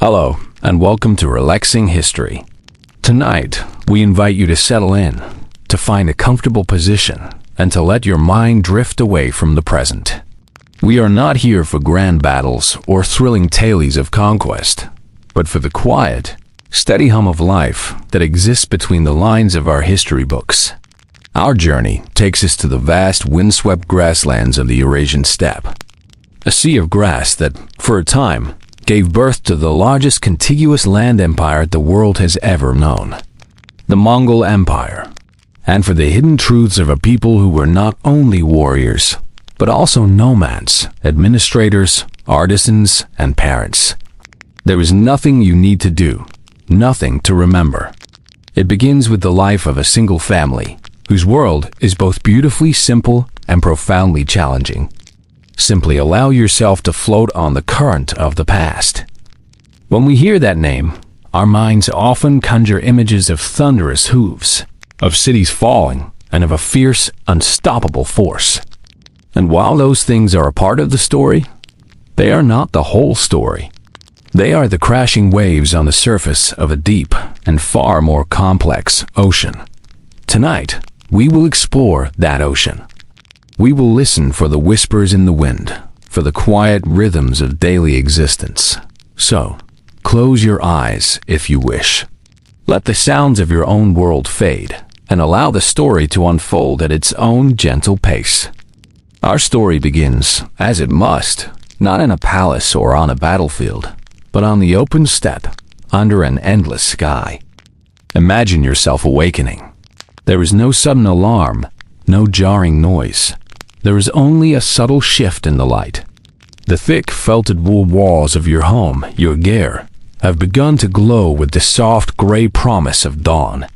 Hello, and welcome to Relaxing History. Tonight, we invite you to settle in, to find a comfortable position, and to let your mind drift away from the present. We are not here for grand battles or thrilling tales of conquest, but for the quiet, steady hum of life that exists between the lines of our history books. Our journey takes us to the vast windswept grasslands of the Eurasian steppe, a sea of grass that, for a time, gave birth to the largest contiguous land empire the world has ever known, the Mongol Empire, and for the hidden truths of a people who were not only warriors, but also nomads, administrators, artisans, and parents. There is nothing you need to do, nothing to remember. It begins with the life of a single family, whose world is both beautifully simple and profoundly challenging. Simply allow yourself to float on the current of the past. When we hear that name, our minds often conjure images of thunderous hooves, of cities falling, and of a fierce, unstoppable force. And while those things are a part of the story, they are not the whole story. They are the crashing waves on the surface of a deep and far more complex ocean. Tonight, we will explore that ocean. We will listen for the whispers in the wind, for the quiet rhythms of daily existence. So, close your eyes if you wish. Let the sounds of your own world fade, and allow the story to unfold at its own gentle pace. Our story begins, as it must, not in a palace or on a battlefield, but on the open steppe, under an endless sky. Imagine yourself awakening. There is no sudden alarm, no jarring noise. There is only a subtle shift in the light. The thick felted wool walls of your home, your gear, have begun to glow with the soft gray promise of dawn.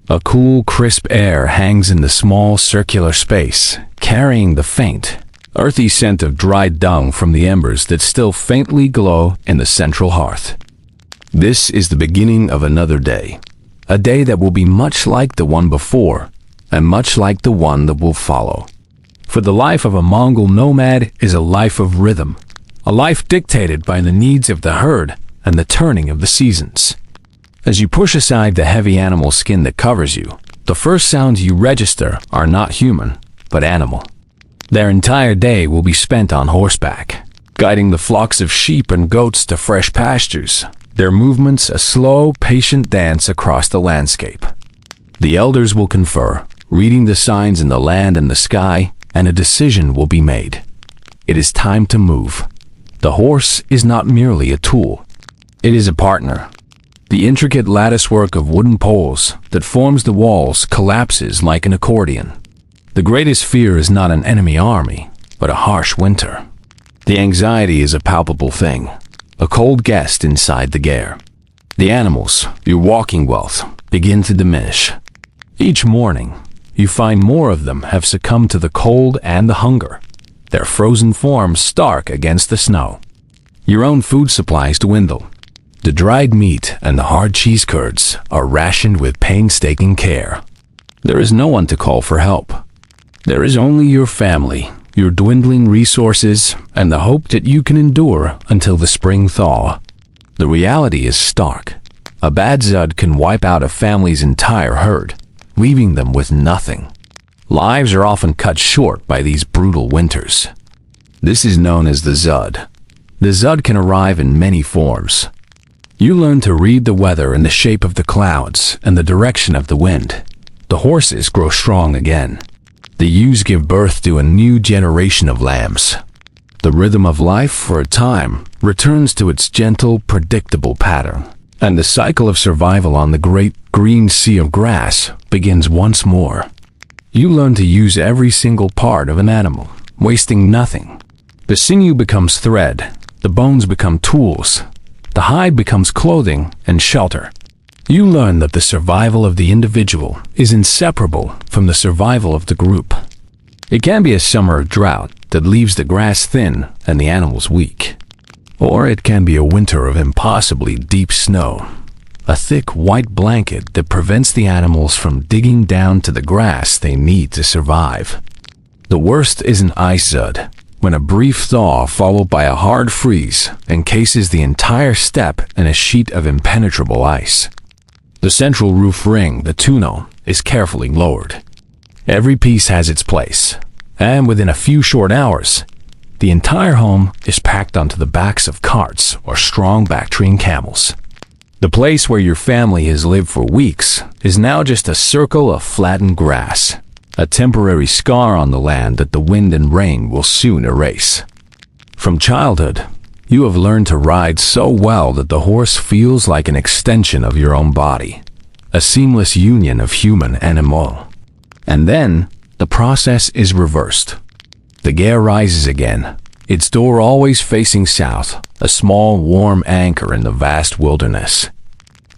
A cool, crisp air hangs in the small circular space, carrying the faint, earthy scent of dried dung from the embers that still faintly glow in the central hearth. This is the beginning of another day, a day that will be much like the one before, and much like the one that will follow. For the life of a Mongol nomad is a life of rhythm, a life dictated by the needs of the herd and the turning of the seasons. As you push aside the heavy animal skin that covers you, the first sounds you register are not human, but animal. Their entire day will be spent on horseback, guiding the flocks of sheep and goats to fresh pastures, their movements a slow, patient dance across the landscape. The elders will confer, reading the signs in the land and the sky, and a decision will be made. It is time to move. The horse is not merely a tool. It is a partner. The intricate latticework of wooden poles that forms the walls collapses like an accordion. The greatest fear is not an enemy army, but a harsh winter. The anxiety is a palpable thing, a cold guest inside the gare. The animals, your walking wealth, begin to diminish. Each morning, you find more of them have succumbed to the cold and the hunger, their frozen forms stark against the snow. Your own food supplies dwindle. The dried meat and the hard cheese curds are rationed with painstaking care. There is no one to call for help. There is only your family, your dwindling resources, and the hope that you can endure until the spring thaw. The reality is stark. A bad Zud can wipe out a family's entire herd, leaving them with nothing. Lives are often cut short by these brutal winters. This is known as the Zud. The Zud can arrive in many forms. You learn to read the weather in the shape of the clouds and the direction of the wind. The horses grow strong again. The ewes give birth to a new generation of lambs. The rhythm of life, for a time, returns to its gentle, predictable pattern, and the cycle of survival on the great green sea of grass begins once more. You learn to use every single part of an animal, wasting nothing. The sinew becomes thread, the bones become tools, the hide becomes clothing and shelter. You learn that the survival of the individual is inseparable from the survival of the group. It can be a summer of drought that leaves the grass thin and the animals weak. Or it can be a winter of impossibly deep snow, a thick white blanket that prevents the animals from digging down to the grass they need to survive. The worst is an ice Zud, when a brief thaw followed by a hard freeze encases the entire steppe in a sheet of impenetrable ice. The central roof ring, the tunnel, is carefully lowered. Every piece has its place, and within a few short hours, the entire home is packed onto the backs of carts or strong Bactrian camels. The place where your family has lived for weeks is now just a circle of flattened grass, a temporary scar on the land that the wind and rain will soon erase. From childhood, you have learned to ride so well that the horse feels like an extension of your own body, a seamless union of human and animal. And then, the process is reversed. The gare rises again, its door always facing south, a small, warm anchor in the vast wilderness.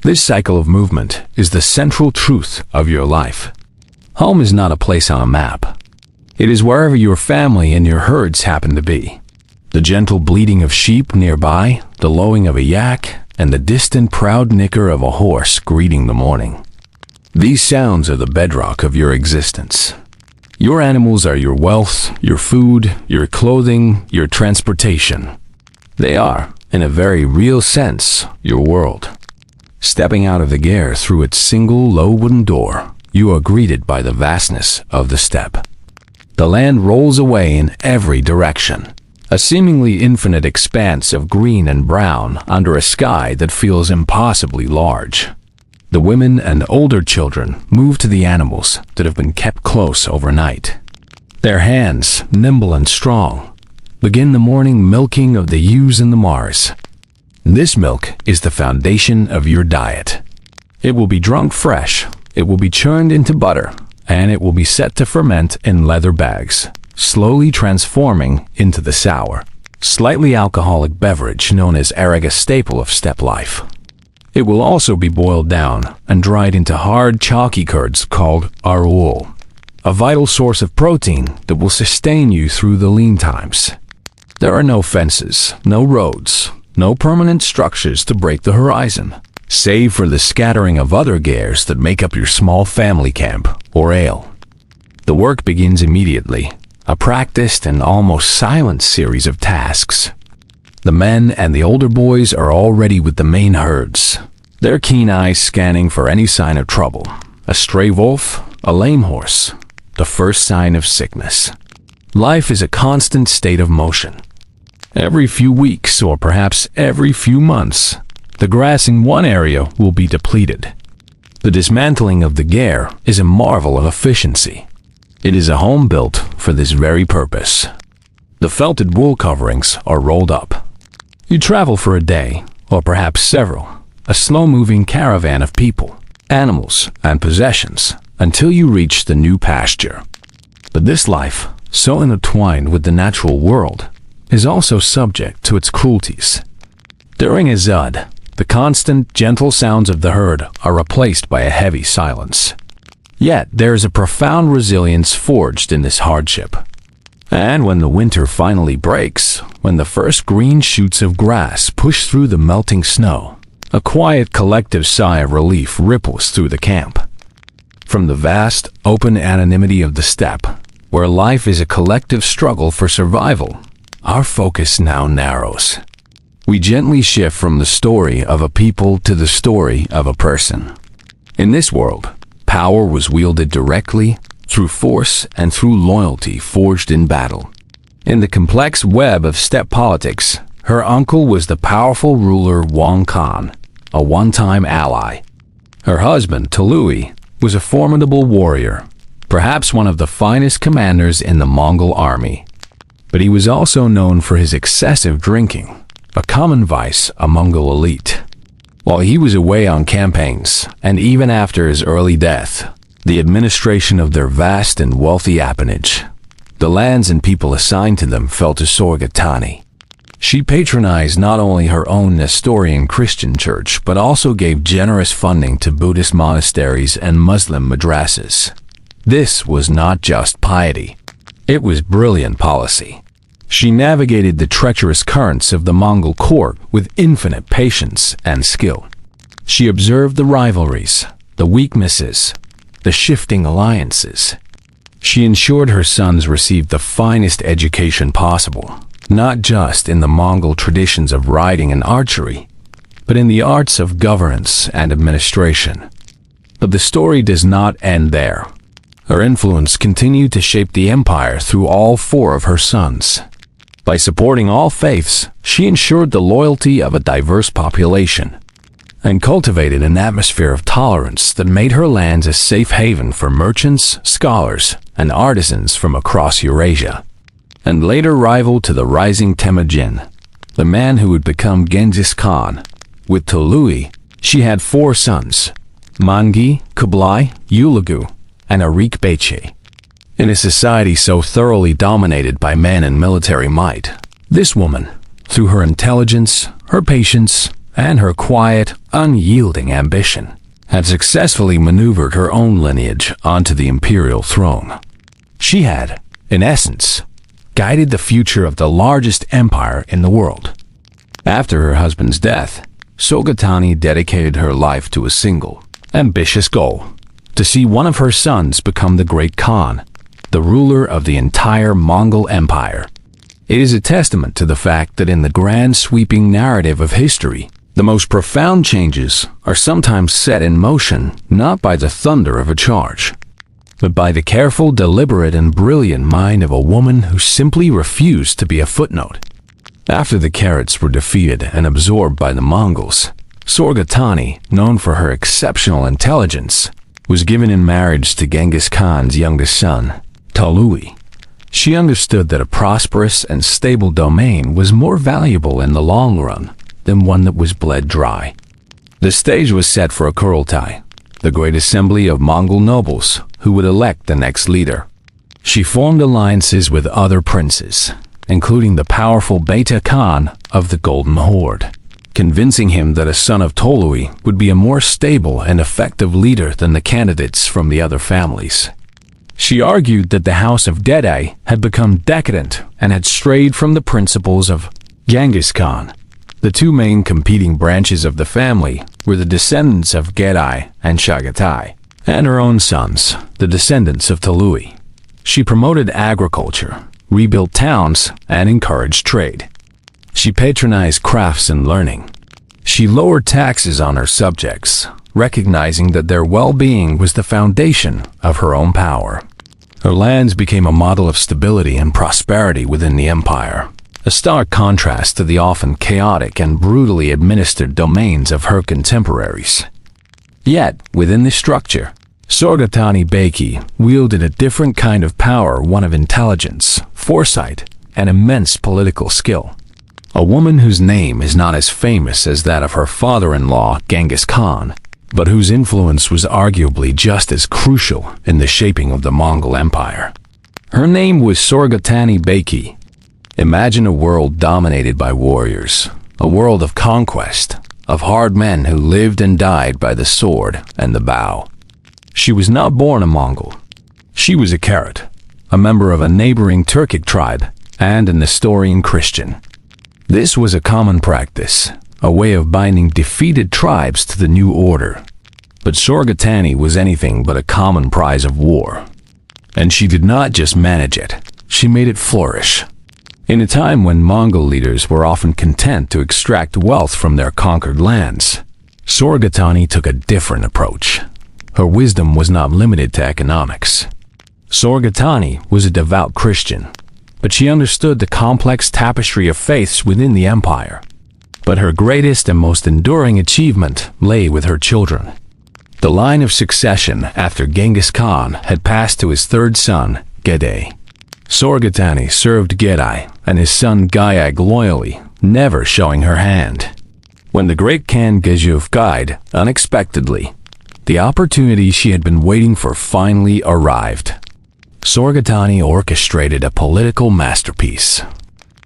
This cycle of movement is the central truth of your life. Home is not a place on a map. It is wherever your family and your herds happen to be. The gentle bleating of sheep nearby, the lowing of a yak, and the distant proud nicker of a horse greeting the morning. These sounds are the bedrock of your existence. Your animals are your wealth, your food, your clothing, your transportation. They are, in a very real sense, your world. Stepping out of the gare through its single low wooden door, you are greeted by the vastness of the steppe. The land rolls away in every direction, a seemingly infinite expanse of green and brown under a sky that feels impossibly large. The women and older children move to the animals that have been kept close overnight. Their hands, nimble and strong, begin the morning milking of the ewes and the mares. This milk is the foundation of your diet. It will be drunk fresh, it will be churned into butter, and it will be set to ferment in leather bags, slowly transforming into the sour, slightly alcoholic beverage known as arag, a staple of steppe life. It will also be boiled down and dried into hard, chalky curds called arul, a vital source of protein that will sustain you through the lean times. There are no fences, no roads, no permanent structures to break the horizon, save for the scattering of other gares that make up your small family camp, or ale. The work begins immediately, a practiced and almost silent series of tasks. The men and the older boys are already with the main herds, their keen eyes scanning for any sign of trouble, a stray wolf, a lame horse, the first sign of sickness. Life is a constant state of motion. Every few weeks, or perhaps every few months, the grass in one area will be depleted. The dismantling of the gare is a marvel of efficiency. It is a home built for this very purpose. The felted wool coverings are rolled up. You travel for a day, or perhaps several, a slow-moving caravan of people, animals, and possessions, until you reach the new pasture. But this life, so intertwined with the natural world, is also subject to its cruelties. During a zud, the constant, gentle sounds of the herd are replaced by a heavy silence. Yet there is a profound resilience forged in this hardship. And when the winter finally breaks, when the first green shoots of grass push through the melting snow, a quiet collective sigh of relief ripples through the camp. From the vast, open anonymity of the steppe, where life is a collective struggle for survival, our focus now narrows. We gently shift from the story of a people to the story of a person. In this world, power was wielded directly, through force and through loyalty forged in battle. In the complex web of steppe politics, her uncle was the powerful ruler Wang Khan, a one-time ally. Her husband, Tului, was a formidable warrior, perhaps one of the finest commanders in the Mongol army. But he was also known for his excessive drinking, a common vice among Mongol elite. While he was away on campaigns, and even after his early death, the administration of their vast and wealthy appanage, the lands and people assigned to them, fell to Sorgatani. She patronized not only her own Nestorian Christian church, but also gave generous funding to Buddhist monasteries and Muslim madrasas. This was not just piety. It was brilliant policy. She navigated the treacherous currents of the Mongol court with infinite patience and skill. She observed the rivalries, the weaknesses, the shifting alliances. She ensured her sons received the finest education possible, not just in the Mongol traditions of riding and archery, but in the arts of governance and administration. But the story does not end there. Her influence continued to shape the empire through all four of her sons. By supporting all faiths, she ensured the loyalty of a diverse population and cultivated an atmosphere of tolerance that made her lands a safe haven for merchants, scholars, and artisans from across Eurasia. And later rival to the rising Temujin, the man who would become Genghis Khan. With Tolui, she had four sons, Mangi, Kublai, Ulagu, and Arik Beyche. In a society so thoroughly dominated by men and military might, this woman, through her intelligence, her patience, and her quiet, unyielding ambition, had successfully maneuvered her own lineage onto the imperial throne. She had, in essence, guided the future of the largest empire in the world. After her husband's death, Sogatani dedicated her life to a single, ambitious goal: to see one of her sons become the great Khan, the ruler of the entire Mongol Empire. It is a testament to the fact that in the grand sweeping narrative of history, the most profound changes are sometimes set in motion not by the thunder of a charge, but by the careful, deliberate, and brilliant mind of a woman who simply refused to be a footnote. After the Carats were defeated and absorbed by the Mongols, Sorgatani, known for her exceptional intelligence, was given in marriage to Genghis Khan's youngest son, Tolui. She understood that a prosperous and stable domain was more valuable in the long run than one that was bled dry. The stage was set for a Kurultai, the great assembly of Mongol nobles who would elect the next leader. She formed alliances with other princes, including the powerful Beta Khan of the Golden Horde, convincing him that a son of Tolui would be a more stable and effective leader than the candidates from the other families. She argued that the house of Dedai had become decadent and had strayed from the principles of Genghis Khan. The two main competing branches of the family were the descendants of Gedai and Chagatai, and her own sons, the descendants of Tolui. She promoted agriculture, rebuilt towns, and encouraged trade. She patronized crafts and learning. She lowered taxes on her subjects, recognizing that their well-being was the foundation of her own power. Her lands became a model of stability and prosperity within the empire, a stark contrast to the often chaotic and brutally administered domains of her contemporaries. Yet, within this structure, Sorgatani Beyki wielded a different kind of power, one of intelligence, foresight, and immense political skill. A woman whose name is not as famous as that of her father-in-law, Genghis Khan, but whose influence was arguably just as crucial in the shaping of the Mongol Empire. Her name was Sorgatani Beyki. Imagine a world dominated by warriors, a world of conquest, of hard men who lived and died by the sword and the bow. She was not born a Mongol. She was a Karat, a member of a neighboring Turkic tribe, and a Nestorian Christian. This was a common practice, a way of binding defeated tribes to the new order. But Sorgatani was anything but a common prize of war. And she did not just manage it, she made it flourish. In a time when Mongol leaders were often content to extract wealth from their conquered lands, Sorgatani took a different approach. Her wisdom was not limited to economics. Sorgatani was a devout Christian, but she understood the complex tapestry of faiths within the empire. But her greatest and most enduring achievement lay with her children. The line of succession after Genghis Khan had passed to his third son, Gedai. Sorgatani served Gedai and his son Gayag loyally, never showing her hand. When the great Khan Gezhuf died unexpectedly, the opportunity she had been waiting for finally arrived. Sorgatani orchestrated a political masterpiece.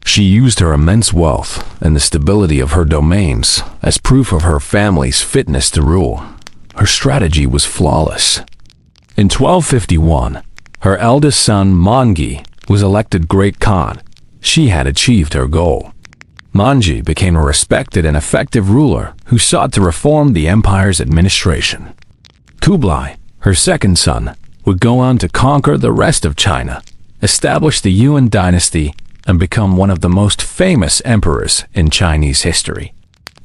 She used her immense wealth and the stability of her domains as proof of her family's fitness to rule. Her strategy was flawless. In 1251, her eldest son Mangi was elected Great Khan. She had achieved her goal. Manji became a respected and effective ruler who sought to reform the empire's administration. Kublai, her second son, would go on to conquer the rest of China, establish the Yuan dynasty, and become one of the most famous emperors in Chinese history.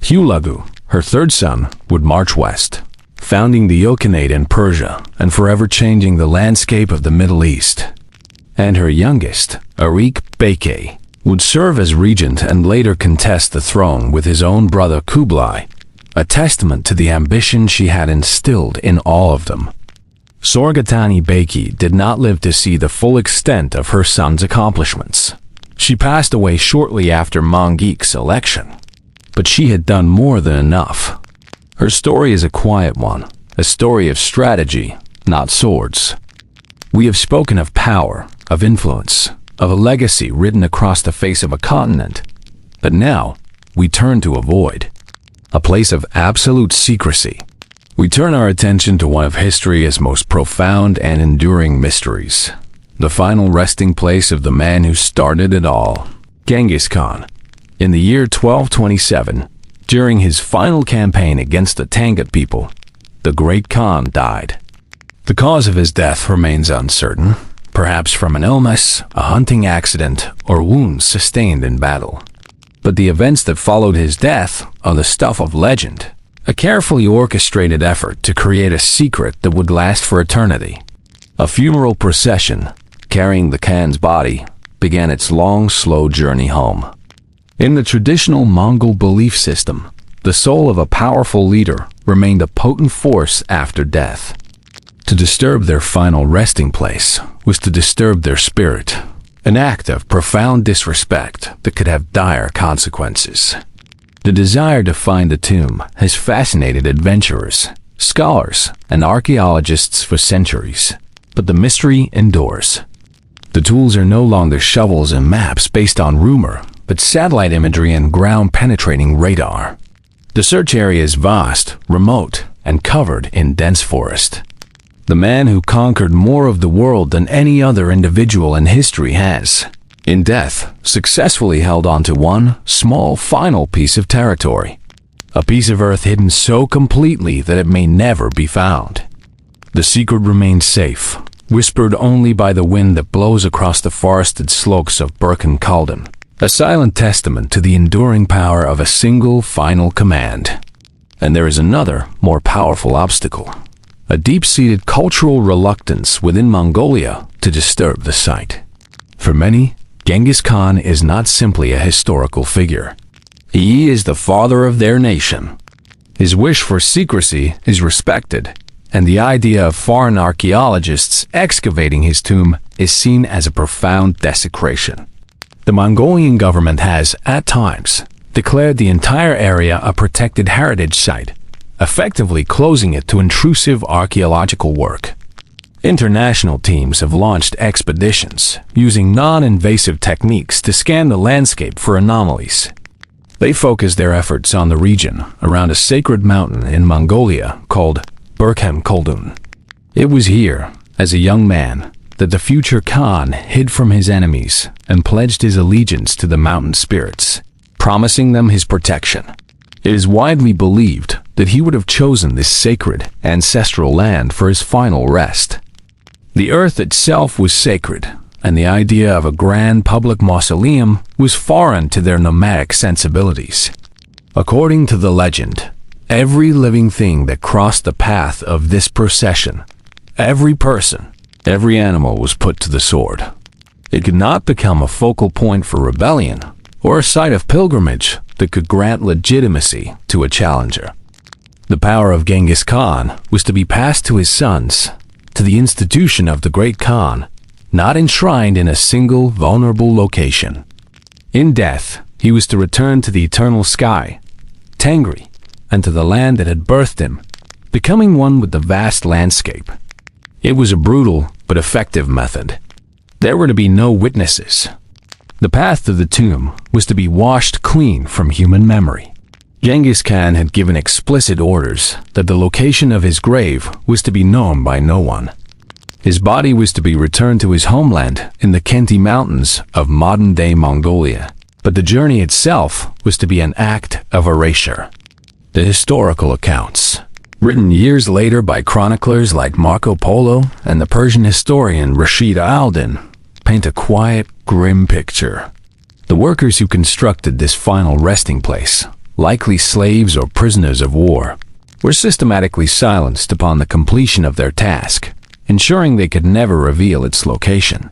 Hulagu, her third son, would march west, founding the Yokinate in Persia and forever changing the landscape of the Middle East. And her youngest, Arik Beke, would serve as regent and later contest the throne with his own brother Kublai, a testament to the ambition she had instilled in all of them. Sorgatani Beki did not live to see the full extent of her son's accomplishments. She passed away shortly after Mongik's election, but she had done more than enough. Her story is a quiet one, a story of strategy, not swords. We have spoken of power, of influence, of a legacy written across the face of a continent, but now we turn to a void, a place of absolute secrecy. We turn our attention to one of history's most profound and enduring mysteries, the final resting place of the man who started it all, Genghis Khan. In the year 1227, during his final campaign against the Tangut people, the great Khan died. The cause of his death remains uncertain, perhaps from an illness, a hunting accident, or wounds sustained in battle. But the events that followed his death are the stuff of legend, a carefully orchestrated effort to create a secret that would last for eternity. A funeral procession, carrying the Khan's body, began its long, slow journey home. In the traditional Mongol belief system, the soul of a powerful leader remained a potent force after death. To disturb their final resting place was to disturb their spirit, an act of profound disrespect that could have dire consequences. The desire to find the tomb has fascinated adventurers, scholars, and archaeologists for centuries, but the mystery endures. The tools are no longer shovels and maps based on rumor, but satellite imagery and ground-penetrating radar. The search area is vast, remote, and covered in dense forest. The man who conquered more of the world than any other individual in history has, in death, successfully held on to one small final piece of territory, a piece of earth hidden so completely that it may never be found. The secret remains safe, whispered only by the wind that blows across the forested slopes of Birken Kaldon, a silent testament to the enduring power of a single final command. And there is another, more powerful obstacle, a deep-seated cultural reluctance within Mongolia to disturb the site. For many, Genghis Khan is not simply a historical figure. He is the father of their nation. His wish for secrecy is respected, and the idea of foreign archaeologists excavating his tomb is seen as a profound desecration. The Mongolian government has, at times, declared the entire area a protected heritage site, effectively closing it to intrusive archaeological work. International teams have launched expeditions using non-invasive techniques to scan the landscape for anomalies. They focus their efforts on the region around a sacred mountain in Mongolia called Birken Kaldon. It was here, as a young man, that the future Khan hid from his enemies and pledged his allegiance to the mountain spirits, promising them his protection. It is widely believed that he would have chosen this sacred, ancestral land for his final rest. The earth itself was sacred, and the idea of a grand public mausoleum was foreign to their nomadic sensibilities. According to the legend, every living thing that crossed the path of this procession, every person, every animal was put to the sword. It could not become a focal point for rebellion or a site of pilgrimage that could grant legitimacy to a challenger. The power of Genghis Khan was to be passed to his sons, to the institution of the great Khan, not enshrined in a single vulnerable location. In death, he was to return to the eternal sky, Tengri, and to the land that had birthed him, becoming one with the vast landscape. It was a brutal but effective method. There were to be no witnesses. The path to the tomb was to be washed clean from human memory. Genghis Khan had given explicit orders that the location of his grave was to be known by no one. His body was to be returned to his homeland in the Khenti Mountains of modern-day Mongolia, but the journey itself was to be an act of erasure. The historical accounts, written years later by chroniclers like Marco Polo and the Persian historian Rashid al-Din, paint a quiet, grim picture. The workers who constructed this final resting place, likely slaves or prisoners of war, were systematically silenced upon the completion of their task, ensuring they could never reveal its location.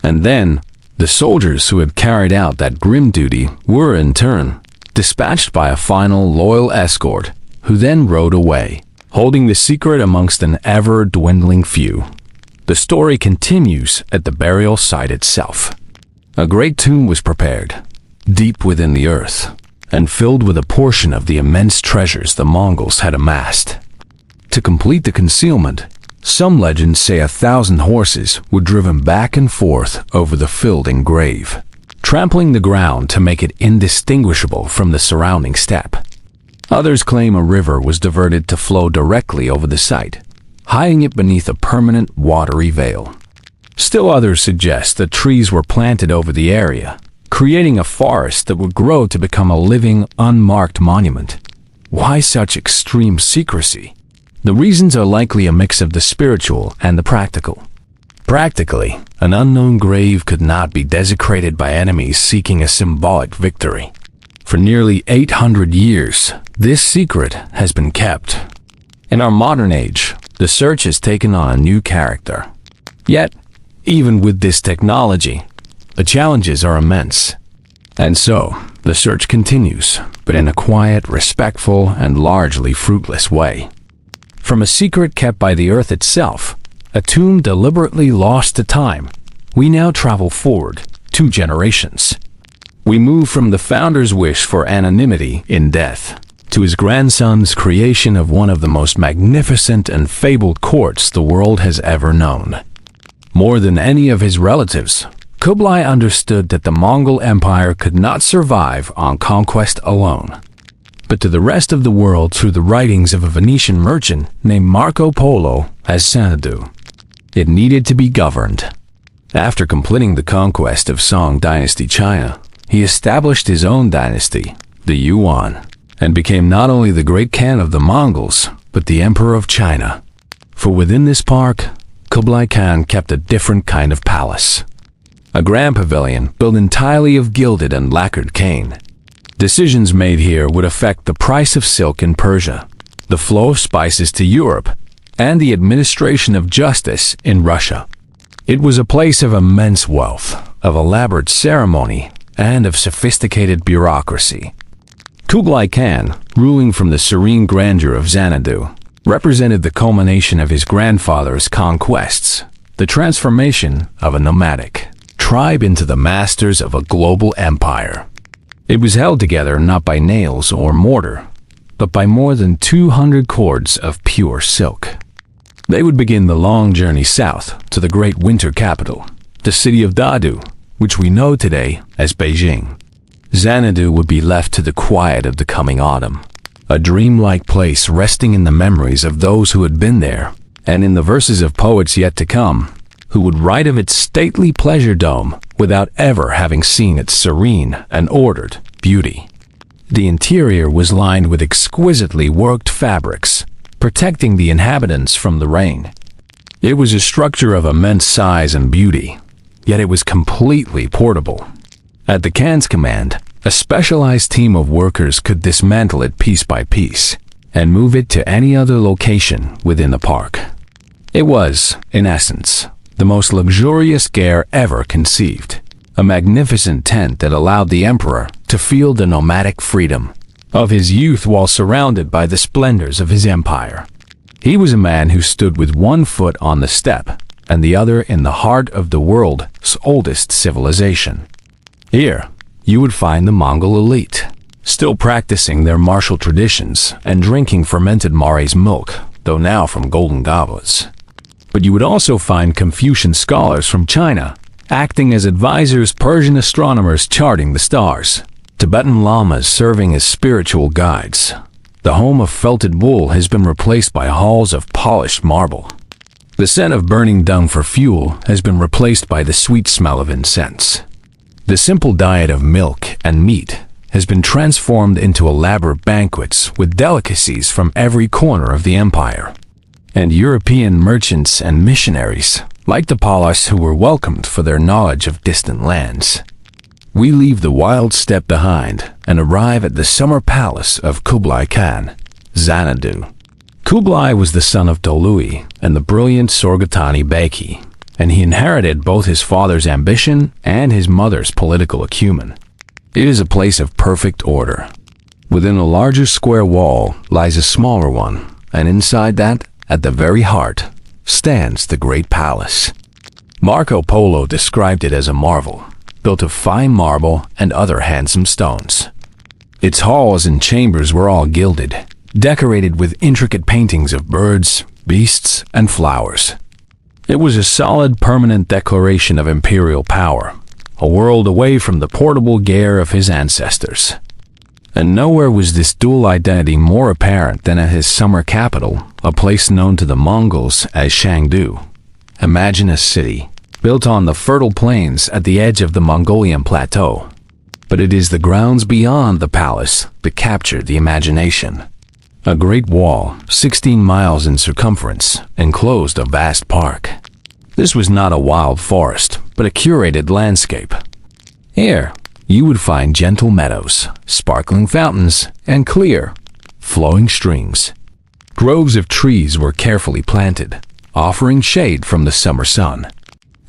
And then, the soldiers who had carried out that grim duty were, in turn, dispatched by a final loyal escort, who then rode away, holding the secret amongst an ever-dwindling few. The story continues at the burial site itself. A great tomb was prepared, deep within the earth, and filled with a portion of the immense treasures the Mongols had amassed. To complete the concealment, some legends say 1,000 horses were driven back and forth over the filled-in grave, trampling the ground to make it indistinguishable from the surrounding steppe. Others claim a river was diverted to flow directly over the site, hiding it beneath a permanent watery veil. Still others suggest that trees were planted over the area, creating a forest that would grow to become a living, unmarked monument. Why such extreme secrecy? The reasons are likely a mix of the spiritual and the practical. Practically, an unknown grave could not be desecrated by enemies seeking a symbolic victory. For nearly 800 years, this secret has been kept. In our modern age, the search has taken on a new character. Yet, even with this technology, the challenges are immense. And so, the search continues, but in a quiet, respectful, and largely fruitless way. From a secret kept by the earth itself, a tomb deliberately lost to time, we now travel forward 2 generations. We move from the founder's wish for anonymity in death to his grandson's creation of one of the most magnificent and fabled courts the world has ever known. More than any of his relatives, Kublai understood that the Mongol Empire could not survive on conquest alone, but to the rest of the world through the writings of a Venetian merchant named Marco Polo as Xanadu. It needed to be governed. After completing the conquest of Song Dynasty China, he established his own dynasty, the Yuan, and became not only the great Khan of the Mongols, but the Emperor of China. For within this park, Kublai Khan kept a different kind of palace. A grand pavilion built entirely of gilded and lacquered cane. Decisions made here would affect the price of silk in Persia, the flow of spices to Europe, and the administration of justice in Russia. It was a place of immense wealth, of elaborate ceremony, and of sophisticated bureaucracy. Kublai Khan, ruling from the serene grandeur of Xanadu, represented the culmination of his grandfather's conquests, the transformation of a nomadic tribe into the masters of a global empire. It was held together not by nails or mortar, but by more than 200 cords of pure silk. They would begin the long journey south to the great winter capital, the city of Dadu, which we know today as Beijing. Xanadu would be left to the quiet of the coming autumn, a dreamlike place resting in the memories of those who had been there, and in the verses of poets yet to come, who would write of its stately pleasure dome without ever having seen its serene and ordered beauty. The interior was lined with exquisitely worked fabrics, protecting the inhabitants from the rain. It was a structure of immense size and beauty, yet it was completely portable. At the Khan's command, a specialized team of workers could dismantle it piece by piece and move it to any other location within the park. It was, in essence, the most luxurious gear ever conceived, a magnificent tent that allowed the emperor to feel the nomadic freedom of his youth while surrounded by the splendors of his empire. He was a man who stood with one foot on the steppe and the other in the heart of the world's oldest civilization. Here, you would find the Mongol elite, still practicing their martial traditions and drinking fermented maize milk, though now from golden goblets. But you would also find Confucian scholars from China, acting as advisors, Persian astronomers charting the stars, Tibetan lamas serving as spiritual guides. The home of felted wool has been replaced by halls of polished marble. The scent of burning dung for fuel has been replaced by the sweet smell of incense. The simple diet of milk and meat has been transformed into elaborate banquets with delicacies from every corner of the empire. And European merchants and missionaries, like the Palas who were welcomed for their knowledge of distant lands. We leave the wild steppe behind and arrive at the summer palace of Kublai Khan, Xanadu. Kublai was the son of Tolui and the brilliant Sorgatani Beki, and he inherited both his father's ambition and his mother's political acumen. It is a place of perfect order. Within a larger square wall lies a smaller one, and inside that, at the very heart, stands the great palace. Marco Polo described it as a marvel, built of fine marble and other handsome stones. Its halls and chambers were all gilded, decorated with intricate paintings of birds, beasts, and flowers. It was a solid, permanent declaration of imperial power, a world away from the portable gear of his ancestors. And nowhere was this dual identity more apparent than at his summer capital, a place known to the Mongols as Shangdu. Imagine a city, built on the fertile plains at the edge of the Mongolian plateau. But it is the grounds beyond the palace that capture the imagination. A great wall, 16 miles in circumference, enclosed a vast park. This was not a wild forest, but a curated landscape. Here, you would find gentle meadows, sparkling fountains, and clear, flowing streams. Groves of trees were carefully planted, offering shade from the summer sun.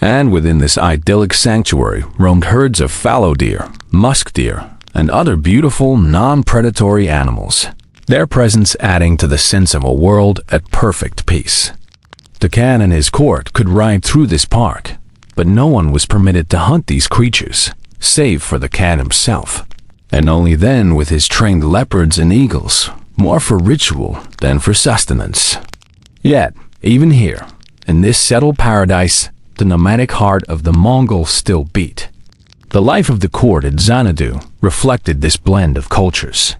And within this idyllic sanctuary roamed herds of fallow deer, musk deer, and other beautiful, non-predatory animals, their presence adding to the sense of a world at perfect peace. The Khan and his court could ride through this park, but no one was permitted to hunt these creatures, save for the Khan himself, and only then with his trained leopards and eagles, more for ritual than for sustenance. Yet, even here, in this settled paradise, the nomadic heart of the Mongols still beat. The life of the court at Xanadu reflected this blend of cultures.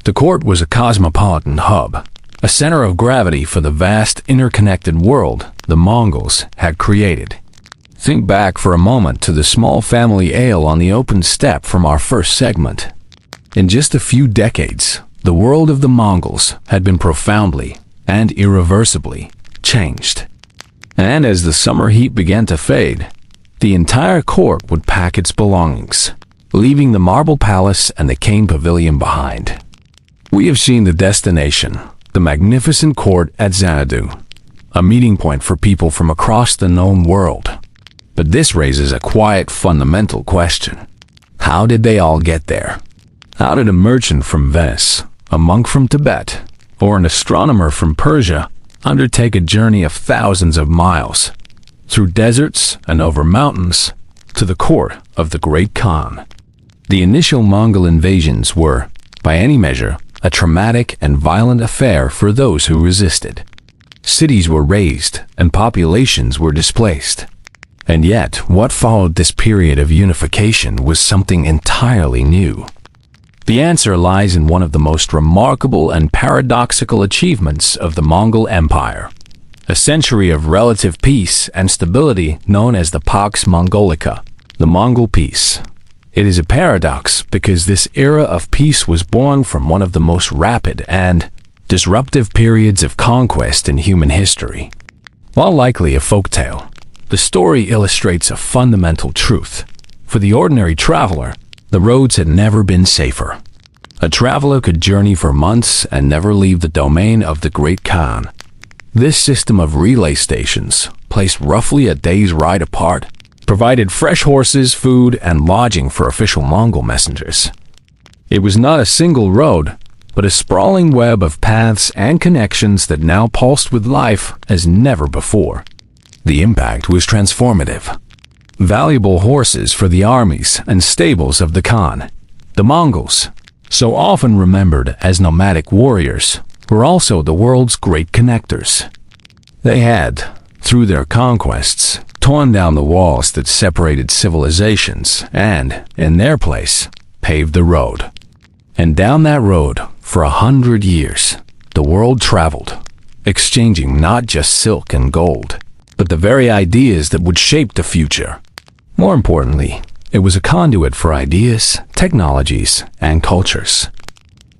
The court was a cosmopolitan hub, a center of gravity for the vast interconnected world the Mongols had created. Think back for a moment to the small family ale on the open steppe from our first segment. In just a few decades, the world of the Mongols had been profoundly and irreversibly changed. And as the summer heat began to fade, the entire court would pack its belongings, leaving the marble palace and the cane pavilion behind. We have seen the destination, the magnificent court at Xanadu, a meeting point for people from across the known world. But this raises a quiet, fundamental question. How did they all get there? How did a merchant from Venice, a monk from Tibet, or an astronomer from Persia undertake a journey of thousands of miles, through deserts and over mountains, to the court of the great Khan? The initial Mongol invasions were, by any measure, a traumatic and violent affair for those who resisted. Cities were razed and populations were displaced. And yet, what followed this period of unification was something entirely new. The answer lies in one of the most remarkable and paradoxical achievements of the Mongol Empire, a century of relative peace and stability known as the Pax Mongolica, the Mongol Peace. It is a paradox because this era of peace was born from one of the most rapid and disruptive periods of conquest in human history. While likely a folktale, the story illustrates a fundamental truth. For the ordinary traveler, the roads had never been safer. A traveler could journey for months and never leave the domain of the great Khan. This system of relay stations, placed roughly a day's ride apart, provided fresh horses, food, and lodging for official Mongol messengers. It was not a single road, but a sprawling web of paths and connections that now pulsed with life as never before. The impact was transformative. Valuable horses for the armies and stables of the Khan. The Mongols, so often remembered as nomadic warriors, were also the world's great connectors. They had, through their conquests, torn down the walls that separated civilizations and, in their place, paved the road. And down that road, for 100 years, the world traveled, exchanging not just silk and gold, but the very ideas that would shape the future. More importantly, It was a conduit for ideas, technologies, and cultures.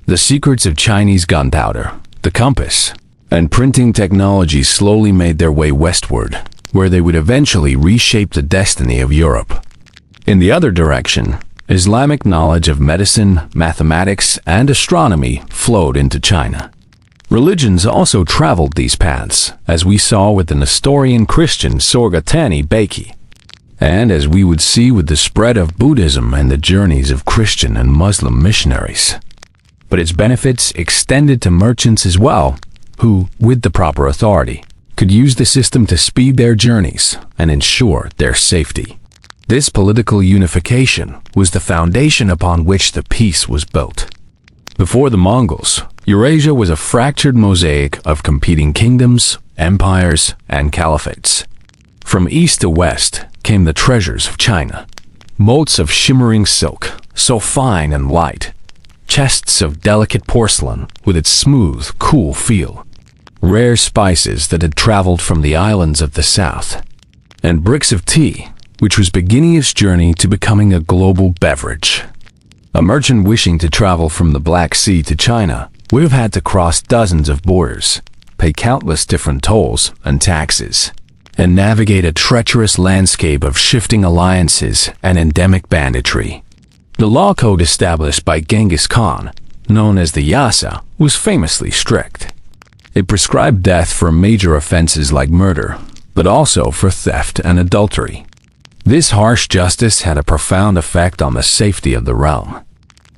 The secrets of Chinese gunpowder, the compass, and printing technology slowly made their way westward, where they would eventually reshape the destiny of Europe. In the other direction, Islamic knowledge of medicine, mathematics, and astronomy flowed into China. Religions also traveled these paths, as we saw with the Nestorian Christian Sorga Tani Beki, and as we would see with the spread of Buddhism and the journeys of Christian and Muslim missionaries. But its benefits extended to merchants as well, who, with the proper authority, could use the system to speed their journeys and ensure their safety. This political unification was the foundation upon which the peace was built. Before the Mongols, Eurasia was a fractured mosaic of competing kingdoms, empires, and caliphates. From east to west came the treasures of China, moats of shimmering silk, so fine and light, chests of delicate porcelain with its smooth, cool feel, rare spices that had traveled from the islands of the south, and bricks of tea, which was beginning its journey to becoming a global beverage. A merchant wishing to travel from the Black Sea to China would have had to cross dozens of borders, pay countless different tolls and taxes, and navigate a treacherous landscape of shifting alliances and endemic banditry. The law code established by Genghis Khan, known as the Yasa, was famously strict. It prescribed death for major offenses like murder, but also for theft and adultery. This harsh justice had a profound effect on the safety of the realm.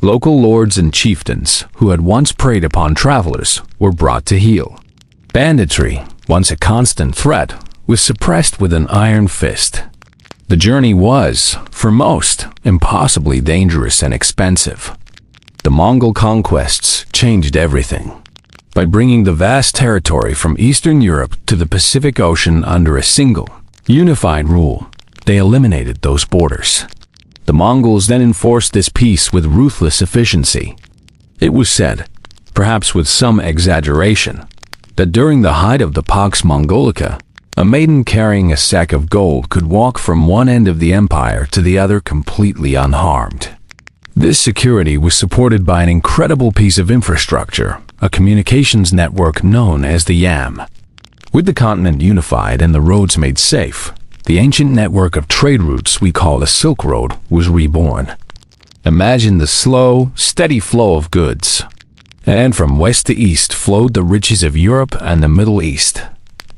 Local lords and chieftains who had once preyed upon travelers were brought to heel. Banditry, once a constant threat, was suppressed with an iron fist. The journey was, for most, impossibly dangerous and expensive. The Mongol conquests changed everything. By bringing the vast territory from Eastern Europe to the Pacific Ocean under a single, unified rule, they eliminated those borders. The Mongols then enforced this peace with ruthless efficiency. It was said, perhaps with some exaggeration, that during the height of the Pax Mongolica, a maiden carrying a sack of gold could walk from one end of the empire to the other completely unharmed. This security was supported by an incredible piece of infrastructure, a communications network known as the Yam. With the continent unified and the roads made safe, the ancient network of trade routes we call the Silk Road was reborn. Imagine the slow, steady flow of goods. And from west to east flowed the riches of Europe and the Middle East.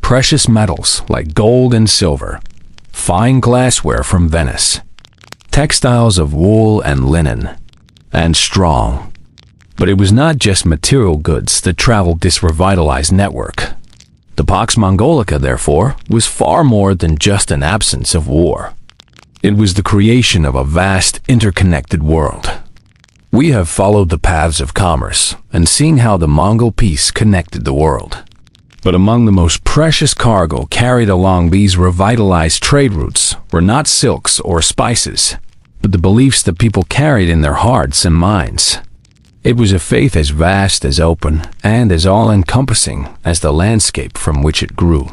Precious metals like gold and silver, fine glassware from Venice, textiles of wool and linen, and straw. But it was not just material goods that traveled this revitalized network. The Pax Mongolica, therefore, was far more than just an absence of war. It was the creation of a vast, interconnected world. We have followed the paths of commerce and seen how the Mongol peace connected the world. But among the most precious cargo carried along these revitalized trade routes were not silks or spices, but the beliefs that people carried in their hearts and minds. It was a faith as vast, as open, and as all-encompassing as the landscape from which it grew.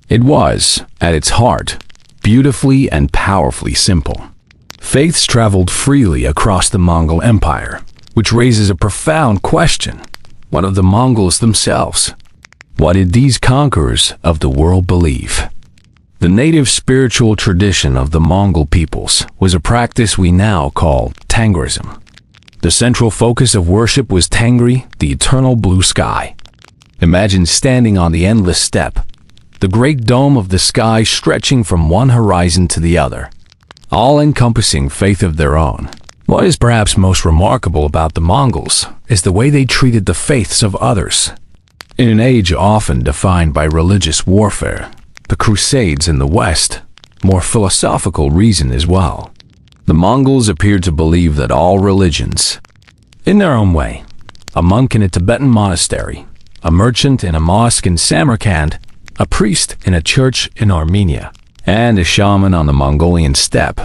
It was, at its heart, beautifully and powerfully simple. Faiths traveled freely across the Mongol Empire, which raises a profound question: what of the Mongols themselves? What did these conquerors of the world believe? The native spiritual tradition of the Mongol peoples was a practice we now call Tangrism. The central focus of worship was Tangri, the eternal blue sky. Imagine standing on the endless steppe, the great dome of the sky stretching from one horizon to the other, all-encompassing faith of their own. What is perhaps most remarkable about the Mongols is the way they treated the faiths of others. In an age often defined by religious warfare, the Crusades in the West, more philosophical reason as well. The Mongols appeared to believe that all religions, in their own way, a monk in a Tibetan monastery, a merchant in a mosque in Samarkand, a priest in a church in Armenia, and a shaman on the Mongolian steppe,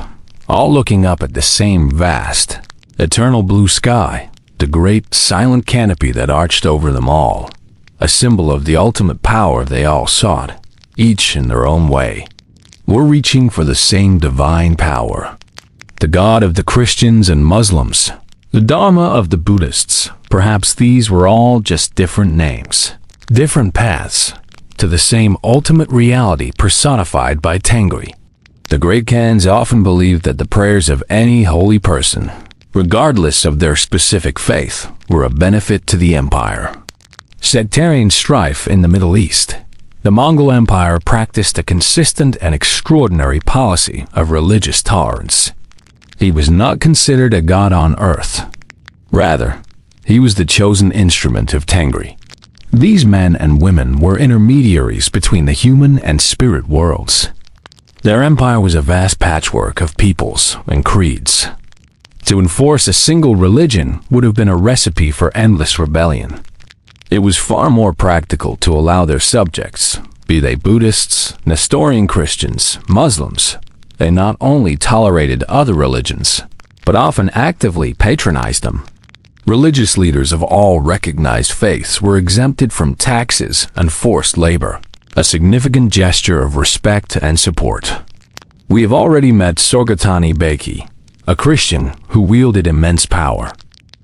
all looking up at the same vast, eternal blue sky, the great silent canopy that arched over them all, a symbol of the ultimate power they all sought, each in their own way, were reaching for the same divine power. the God of the Christians and Muslims, the Dharma of the Buddhists. Perhaps these were all just different names, different paths, to the same ultimate reality personified by Tengri. The great Khans often believed that the prayers of any holy person, regardless of their specific faith, were a benefit to the empire. Sectarian strife in the Middle East. The Mongol Empire practiced a consistent and extraordinary policy of religious tolerance. He was not considered a god on earth. Rather, he was the chosen instrument of Tengri. These men and women were intermediaries between the human and spirit worlds. Their empire was a vast patchwork of peoples and creeds. To enforce a single religion would have been a recipe for endless rebellion. It was far more practical to allow their subjects, be they Buddhists, Nestorian Christians, Muslims. They not only tolerated other religions, but often actively patronized them. Religious leaders of all recognized faiths were exempted from taxes and forced labor, a significant gesture of respect and support. We have already met Sorgatani Beki, a Christian who wielded immense power.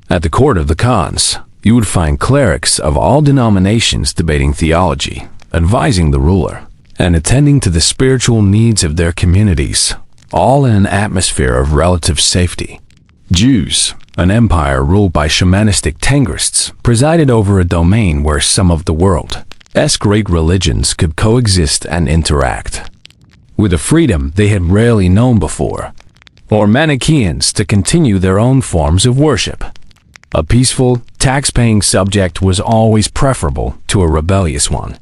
At the court of the Khans, you would find clerics of all denominations debating theology, advising the ruler, and attending to the spiritual needs of their communities, all in an atmosphere of relative safety. Jews, an empire ruled by shamanistic Tengrists, presided over a domain where some of the world's great religions could coexist and interact, with a freedom they had rarely known before, or Manichaeans to continue their own forms of worship. A peaceful, tax-paying subject was always preferable to a rebellious one.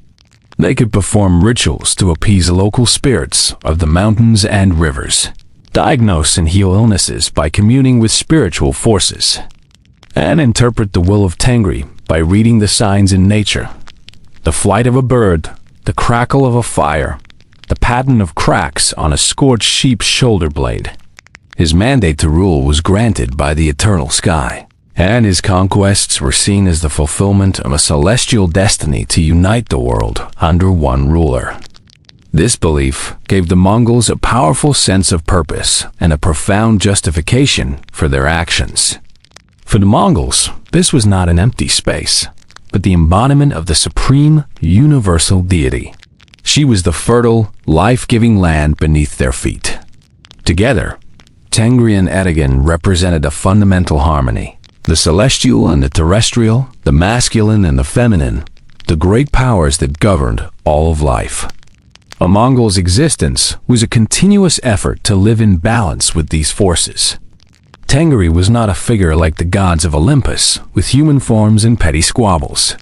They could perform rituals to appease local spirits of the mountains and rivers, diagnose and heal illnesses by communing with spiritual forces, and interpret the will of Tengri by reading the signs in nature. The flight of a bird, the crackle of a fire, the pattern of cracks on a scorched sheep's shoulder blade. His mandate to rule was granted by the eternal sky, and his conquests were seen as the fulfillment of a celestial destiny to unite the world under one ruler. This belief gave the Mongols a powerful sense of purpose and a profound justification for their actions. For the Mongols, this was not an empty space, but the embodiment of the supreme, universal deity. She was the fertile, life-giving land beneath their feet. Together, Tengri and Etegin represented a fundamental harmony. The celestial and the terrestrial, the masculine and the feminine, the great powers that governed all of life. A Mongol's existence was a continuous effort to live in balance with these forces. Tengri was not a figure like the gods of Olympus, with human forms and petty squabbles.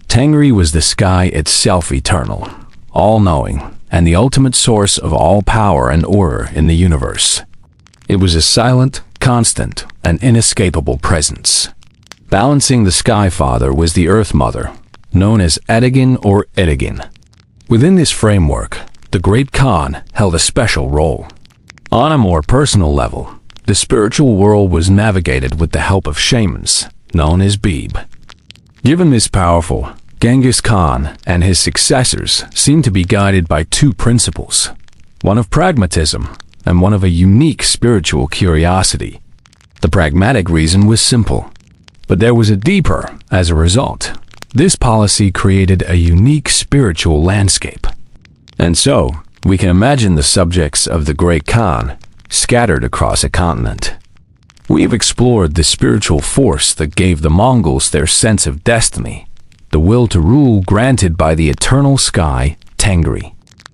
Tengri was the sky itself eternal, all-knowing, and the ultimate source of all power and order in the universe. It was a silent, constant, and inescapable presence. Balancing the Sky Father was the Earth Mother, known as Etegin or Etegin. Within this framework, the Great Khan held a special role. On a more personal level, the spiritual world was navigated with the help of shamans, known as Beeb. Given this powerful, Genghis Khan and his successors seemed to be guided by two principles, one of pragmatism and one of a unique spiritual curiosity. The pragmatic reason was simple, but there was a deeper. As a result, this policy created a unique spiritual landscape. And so, we can imagine the subjects of the Great Khan scattered across a continent. We've explored the spiritual force that gave the Mongols their sense of destiny, the will to rule granted by the eternal sky, Tengri.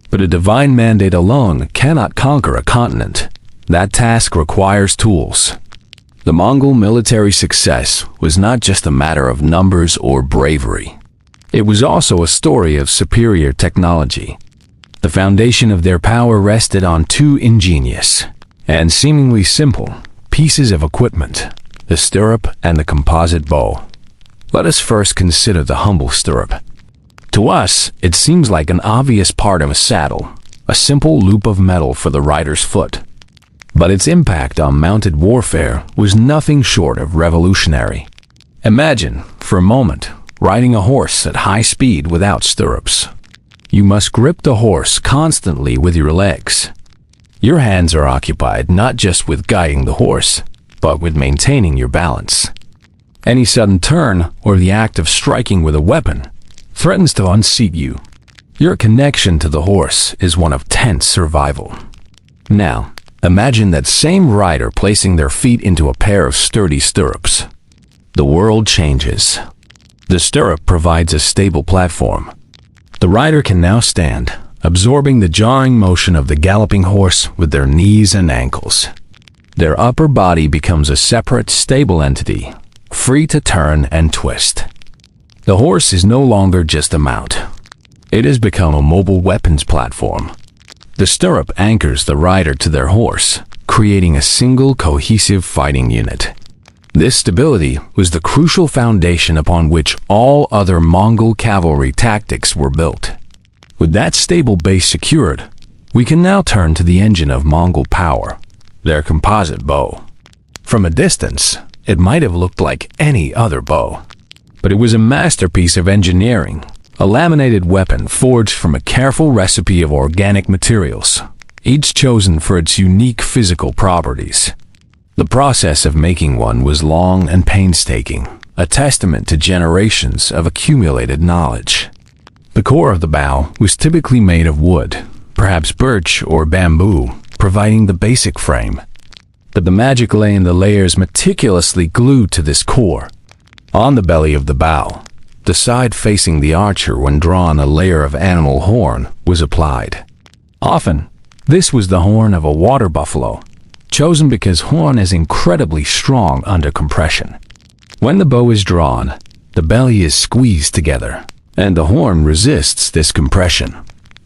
But a divine mandate alone cannot conquer a continent. That task requires tools. The Mongol military success was not just a matter of numbers or bravery. It was also a story of superior technology. The foundation of their power rested on two ingenious and seemingly simple pieces of equipment, the stirrup and the composite bow. Let us first consider the humble stirrup. To us, it seems like an obvious part of a saddle, a simple loop of metal for the rider's foot. But its impact on mounted warfare was nothing short of revolutionary. Imagine, for a moment, riding a horse at high speed without stirrups. You must grip the horse constantly with your legs. Your hands are occupied not just with guiding the horse, but with maintaining your balance. Any sudden turn or the act of striking with a weapon threatens to unseat you. Your connection to the horse is one of tense survival. Now, imagine that same rider placing their feet into a pair of sturdy stirrups. The world changes. The stirrup provides a stable platform. The rider can now stand, absorbing the jarring motion of the galloping horse with their knees and ankles. Their upper body becomes a separate, stable entity, free to turn and twist. The horse is no longer just a mount. It has become a mobile weapons platform. The stirrup anchors the rider to their horse, creating a single cohesive fighting unit. This stability was the crucial foundation upon which all other Mongol cavalry tactics were built. With that stable base secured, we can now turn to the engine of Mongol power, their composite bow. From a distance, it might have looked like any other bow, but it was a masterpiece of engineering, a laminated weapon forged from a careful recipe of organic materials, each chosen for its unique physical properties. The process of making one was long and painstaking, a testament to generations of accumulated knowledge. The core of the bow was typically made of wood, perhaps birch or bamboo, providing the basic frame. But the magic lay in the layers meticulously glued to this core. On the belly of the bow, the side facing the archer when drawn, a layer of animal horn was applied. Often, this was the horn of a water buffalo, chosen because horn is incredibly strong under compression. When the bow is drawn, the belly is squeezed together, and the horn resists this compression,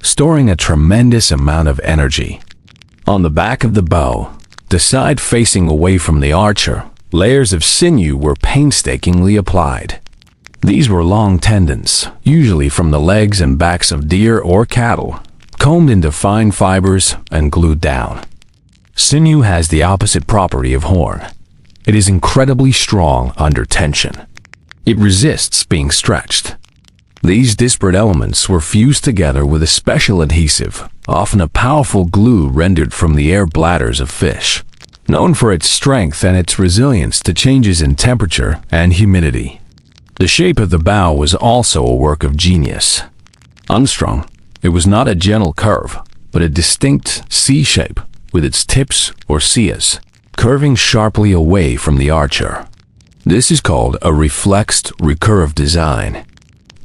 storing a tremendous amount of energy. On the back of the bow, the side facing away from the archer, layers of sinew were painstakingly applied. These were long tendons, usually from the legs and backs of deer or cattle, combed into fine fibers and glued down. Sinew has the opposite property of horn. It is incredibly strong under tension. It resists being stretched. These disparate elements were fused together with a special adhesive, often a powerful glue rendered from the air bladders of fish, known for its strength and its resilience to changes in temperature and humidity. The shape of the bow was also a work of genius. Unstrung, it was not a gentle curve, but a distinct C shape, with its tips or cias curving sharply away from the archer. This is called a reflexed recurve design.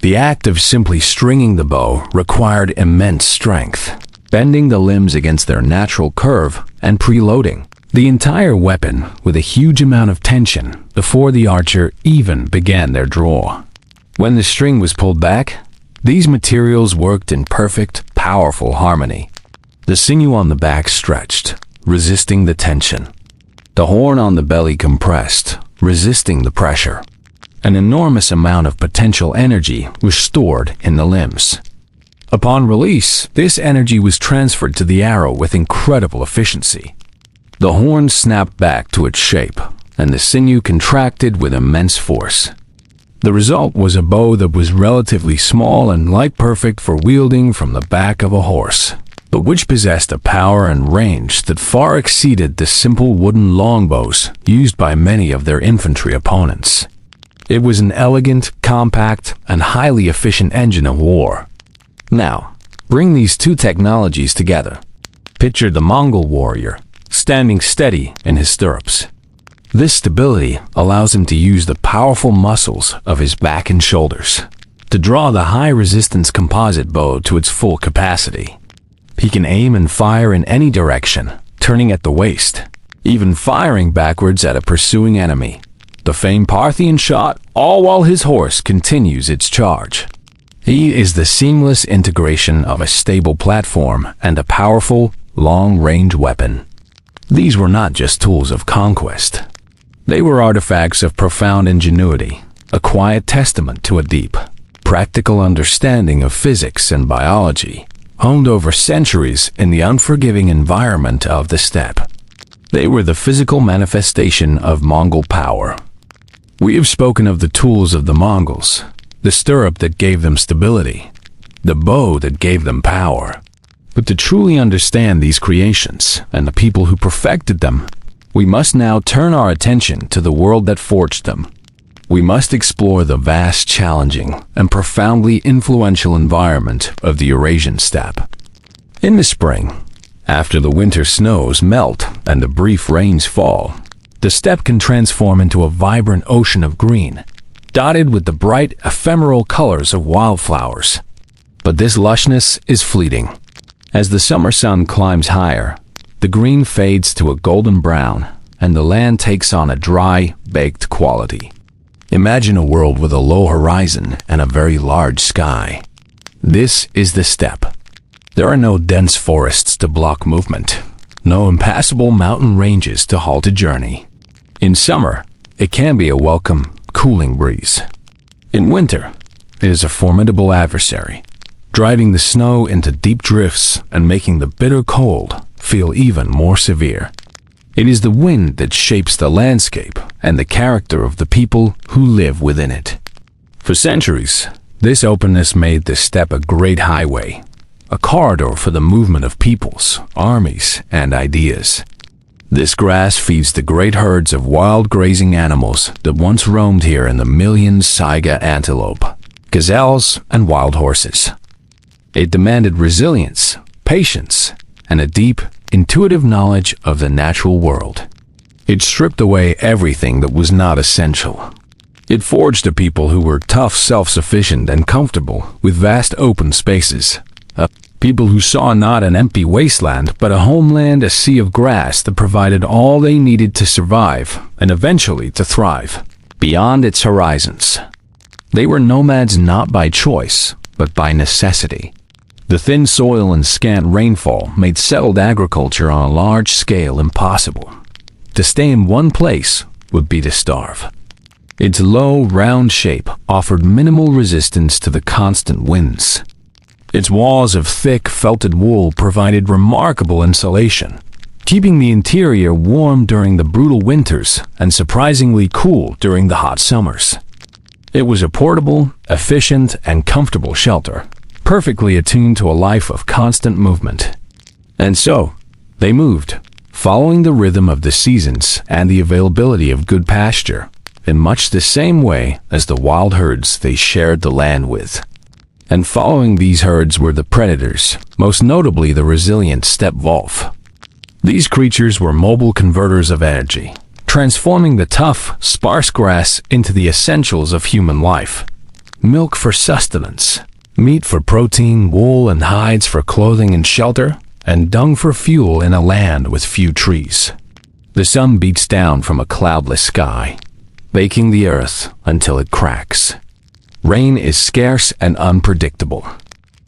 The act of simply stringing the bow required immense strength, bending the limbs against their natural curve and preloading the entire weapon with a huge amount of tension before the archer even began their draw. When the string was pulled back, these materials worked in perfect, powerful harmony. The sinew on the back stretched, resisting the tension. The horn on the belly compressed, resisting the pressure. An enormous amount of potential energy was stored in the limbs. Upon release, this energy was transferred to the arrow with incredible efficiency. The horn snapped back to its shape, and the sinew contracted with immense force. The result was a bow that was relatively small and light, perfect for wielding from the back of a horse, but which possessed a power and range that far exceeded the simple wooden longbows used by many of their infantry opponents. It was an elegant, compact, and highly efficient engine of war. Now, bring these two technologies together. Picture the Mongol warrior, standing steady in his stirrups. This stability allows him to use the powerful muscles of his back and shoulders to draw the high-resistance composite bow to its full capacity. He can aim and fire in any direction, turning at the waist, even firing backwards at a pursuing enemy. The famed Parthian shot, all while his horse continues its charge. He is the seamless integration of a stable platform and a powerful, long-range weapon. These were not just tools of conquest. They were artifacts of profound ingenuity, a quiet testament to a deep, practical understanding of physics and biology, honed over centuries in the unforgiving environment of the steppe. They were the physical manifestation of Mongol power. We have spoken of the tools of the Mongols, the stirrup that gave them stability, the bow that gave them power. But to truly understand these creations and the people who perfected them, we must now turn our attention to the world that forged them. We must explore the vast, challenging, and profoundly influential environment of the Eurasian steppe. In the spring, after the winter snows melt and the brief rains fall, the steppe can transform into a vibrant ocean of green, dotted with the bright, ephemeral colors of wildflowers. But this lushness is fleeting. As the summer sun climbs higher, the green fades to a golden brown, and the land takes on a dry, baked quality. Imagine a world with a low horizon and a very large sky. This is the steppe. There are no dense forests to block movement, no impassable mountain ranges to halt a journey. In summer, it can be a welcome, cooling breeze. In winter, it is a formidable adversary, driving the snow into deep drifts and making the bitter cold feel even more severe. It is the wind that shapes the landscape and the character of the people who live within it. For centuries, this openness made the steppe a great highway, a corridor for the movement of peoples, armies, and ideas. This grass feeds the great herds of wild grazing animals that once roamed here in the millions saiga antelope, gazelles, and wild horses. It demanded resilience, patience, and a deep, intuitive knowledge of the natural world. It stripped away everything that was not essential. It forged a people who were tough, self-sufficient, and comfortable with vast open spaces. A people who saw not an empty wasteland, but a homeland, a sea of grass that provided all they needed to survive and eventually to thrive beyond its horizons. They were nomads not by choice, but by necessity. The thin soil and scant rainfall made settled agriculture on a large scale impossible. To stay in one place would be to starve. Its low, round shape offered minimal resistance to the constant winds. Its walls of thick, felted wool provided remarkable insulation, keeping the interior warm during the brutal winters and surprisingly cool during the hot summers. It was a portable, efficient, and comfortable shelter, perfectly attuned to a life of constant movement. And so, they moved, following the rhythm of the seasons and the availability of good pasture, in much the same way as the wild herds they shared the land with. And following these herds were the predators, most notably the resilient steppe wolf. These creatures were mobile converters of energy, transforming the tough, sparse grass into the essentials of human life. Milk for sustenance, meat for protein, wool and hides for clothing and shelter, and dung for fuel in a land with few trees. The sun beats down from a cloudless sky, baking the earth until it cracks. Rain is scarce and unpredictable.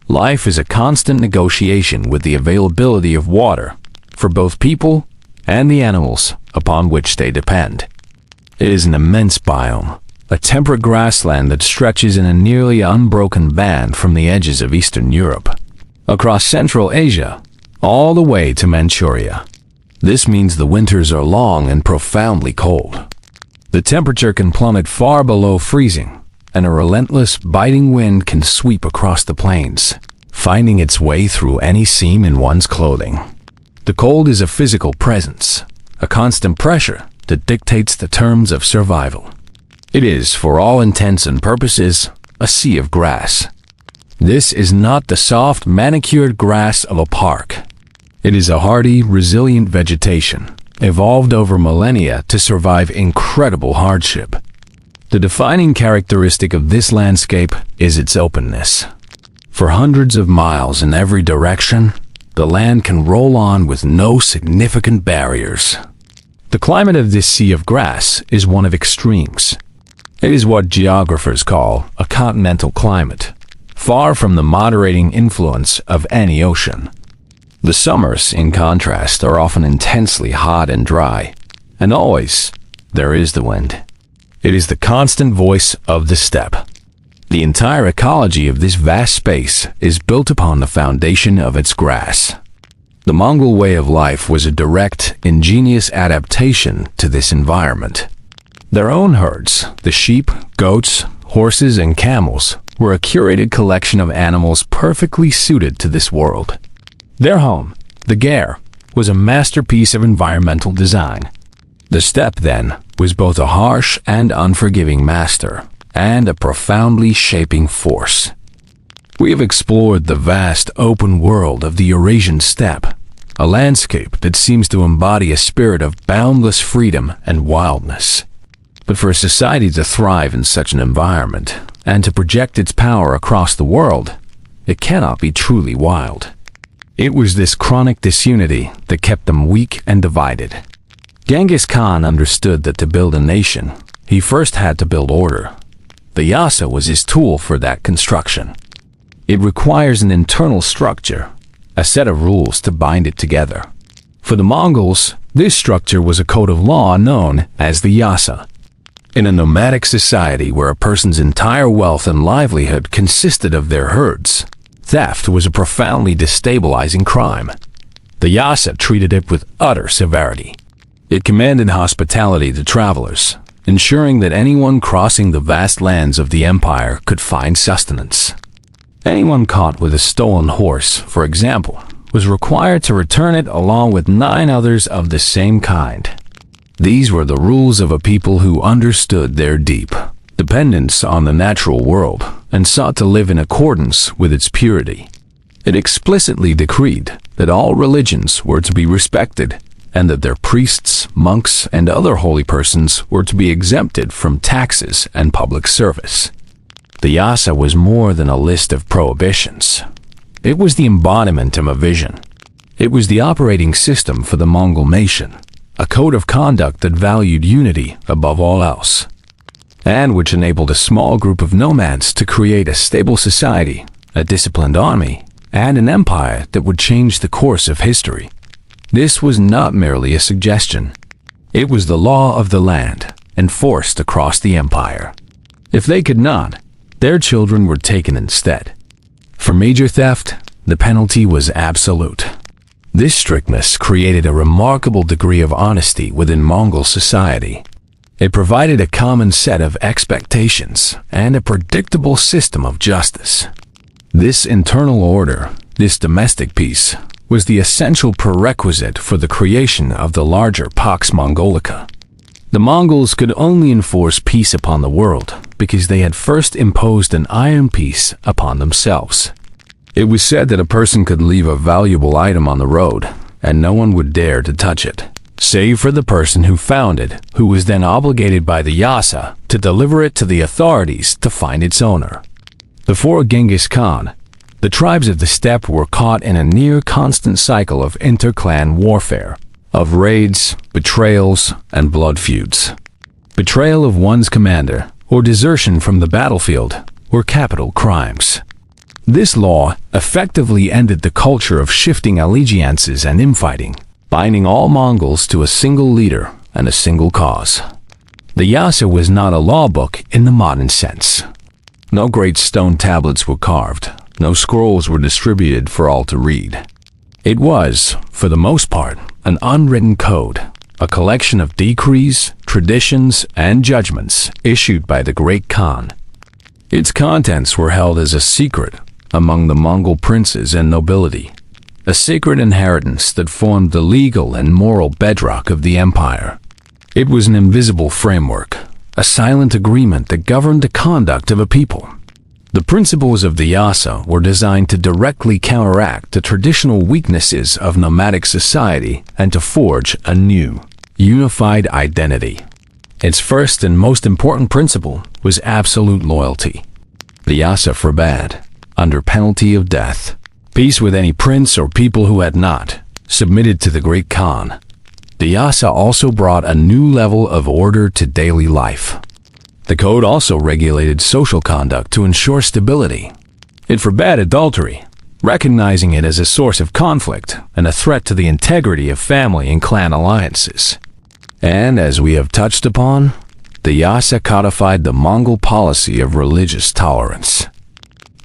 Life is a constant negotiation with the availability of water for both people and the animals upon which they depend. It is an immense biome, a temperate grassland that stretches in a nearly unbroken band from the edges of Eastern Europe, across Central Asia, all the way to Manchuria. This means the winters are long and profoundly cold. The temperature can plummet far below freezing, and a relentless, biting wind can sweep across the plains, finding its way through any seam in one's clothing. The cold is a physical presence, a constant pressure that dictates the terms of survival. It is, for all intents and purposes, a sea of grass. This is not the soft, manicured grass of a park. It is a hardy, resilient vegetation, evolved over millennia to survive incredible hardship. The defining characteristic of this landscape is its openness. For hundreds of miles in every direction, the land can roll on with no significant barriers. The climate of this sea of grass is one of extremes. It is what geographers call a continental climate, far from the moderating influence of any ocean. The summers, in contrast, are often intensely hot and dry, and always there is the wind. It is the constant voice of the steppe. The entire ecology of this vast space is built upon the foundation of its grass. The Mongol way of life was a direct, ingenious adaptation to this environment. Their own herds, the sheep, goats, horses, and camels, were a curated collection of animals perfectly suited to this world. Their home, the Ger, was a masterpiece of environmental design. The steppe, then, was both a harsh and unforgiving master, and a profoundly shaping force. We have explored the vast open world of the Eurasian steppe, a landscape that seems to embody a spirit of boundless freedom and wildness. But for a society to thrive in such an environment, and to project its power across the world, it cannot be truly wild. It was this chronic disunity that kept them weak and divided. Genghis Khan understood that to build a nation, he first had to build order. The Yasa was his tool for that construction. It requires an internal structure, a set of rules to bind it together. For the Mongols, this structure was a code of law known as the Yasa. In a nomadic society where a person's entire wealth and livelihood consisted of their herds, theft was a profoundly destabilizing crime. The Yasa treated it with utter severity. It commanded hospitality to travelers, ensuring that anyone crossing the vast lands of the empire could find sustenance. Anyone caught with a stolen horse, for example, was required to return it along with 9 others of the same kind. These were the rules of a people who understood their deep dependence on the natural world and sought to live in accordance with its purity. It explicitly decreed that all religions were to be respected and that their priests, monks, and other holy persons were to be exempted from taxes and public service. The Yasa was more than a list of prohibitions. It was the embodiment of a vision. It was the operating system for the Mongol nation, a code of conduct that valued unity above all else, and which enabled a small group of nomads to create a stable society, a disciplined army, and an empire that would change the course of history. This was not merely a suggestion. It was the law of the land, enforced across the empire. If they could not, their children were taken instead. For major theft, the penalty was absolute. This strictness created a remarkable degree of honesty within Mongol society. It provided a common set of expectations and a predictable system of justice. This internal order, this domestic peace, was the essential prerequisite for the creation of the larger Pax Mongolica. The Mongols could only enforce peace upon the world because they had first imposed an iron peace upon themselves. It was said that a person could leave a valuable item on the road, and no one would dare to touch it, save for the person who found it, who was then obligated by the Yasa to deliver it to the authorities to find its owner. Before Genghis Khan, the tribes of the steppe were caught in a near-constant cycle of inter-clan warfare, of raids, betrayals, and blood feuds. Betrayal of one's commander or desertion from the battlefield were capital crimes. This law effectively ended the culture of shifting allegiances and infighting, binding all Mongols to a single leader and a single cause. The Yasa was not a law book in the modern sense. No great stone tablets were carved, no scrolls were distributed for all to read. It was, for the most part, an unwritten code, a collection of decrees, traditions, and judgments issued by the Great Khan. Its contents were held as a secret among the Mongol princes and nobility, a sacred inheritance that formed the legal and moral bedrock of the empire. It was an invisible framework, a silent agreement that governed the conduct of a people. The principles of the Yasa were designed to directly counteract the traditional weaknesses of nomadic society and to forge a new, unified identity. Its first and most important principle was absolute loyalty. The Yasa forbade, under penalty of death, peace with any prince or people who had not submitted to the Great Khan. The Yasa also brought a new level of order to daily life. The code also regulated social conduct to ensure stability. It forbade adultery, recognizing it as a source of conflict and a threat to the integrity of family and clan alliances. And as we have touched upon, the Yasa codified the Mongol policy of religious tolerance.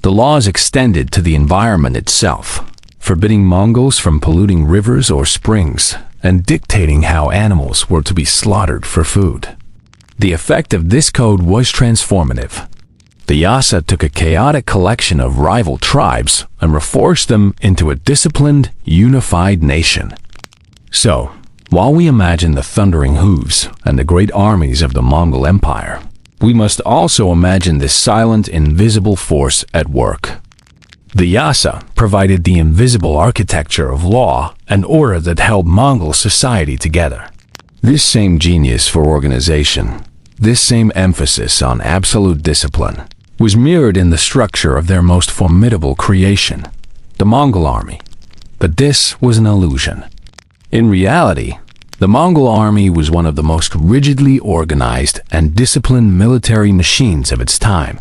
The laws extended to the environment itself, forbidding Mongols from polluting rivers or springs and dictating how animals were to be slaughtered for food. The effect of this code was transformative. The Yasa took a chaotic collection of rival tribes and reforged them into a disciplined, unified nation. So, while we imagine the thundering hooves and the great armies of the Mongol Empire, we must also imagine this silent, invisible force at work. The Yasa provided the invisible architecture of law and order that held Mongol society together. This same genius for organization, this same emphasis on absolute discipline, was mirrored in the structure of their most formidable creation, the Mongol army. But this was an illusion. In reality, the Mongol army was one of the most rigidly organized and disciplined military machines of its time.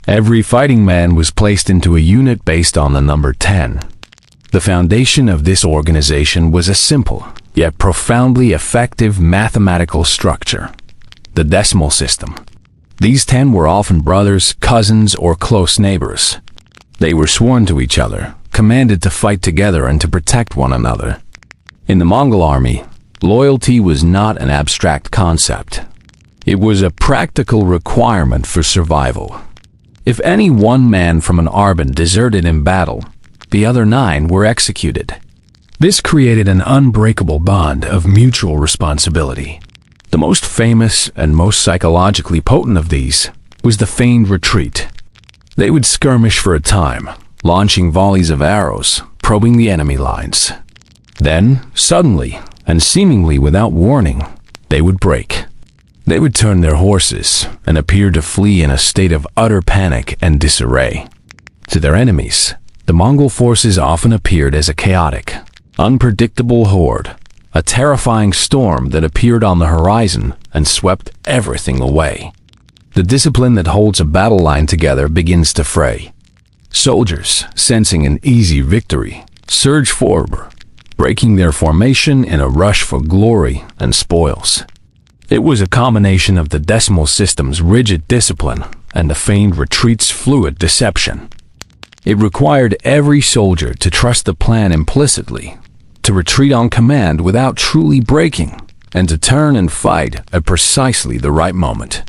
Every fighting man was placed into a unit based on the number 10. The foundation of this organization was a simple, yet profoundly effective mathematical structure: the decimal system. These 10 were often brothers, cousins, or close neighbors. They were sworn to each other, commanded to fight together and to protect one another. In the Mongol army, loyalty was not an abstract concept. It was a practical requirement for survival. If any one man from an arban deserted in battle, the other 9 were executed. This created an unbreakable bond of mutual responsibility. The most famous and most psychologically potent of these was the feigned retreat. They would skirmish for a time, launching volleys of arrows, probing the enemy lines. Then, suddenly, and seemingly without warning, they would break. They would turn their horses and appear to flee in a state of utter panic and disarray. To their enemies, the Mongol forces often appeared as a chaotic, unpredictable horde, a terrifying storm that appeared on the horizon and swept everything away. The discipline that holds a battle line together begins to fray. Soldiers, sensing an easy victory, surge forward, breaking their formation in a rush for glory and spoils. It was a combination of the decimal system's rigid discipline and the feigned retreat's fluid deception. It required every soldier to trust the plan implicitly, to retreat on command without truly breaking, and to turn and fight at precisely the right moment.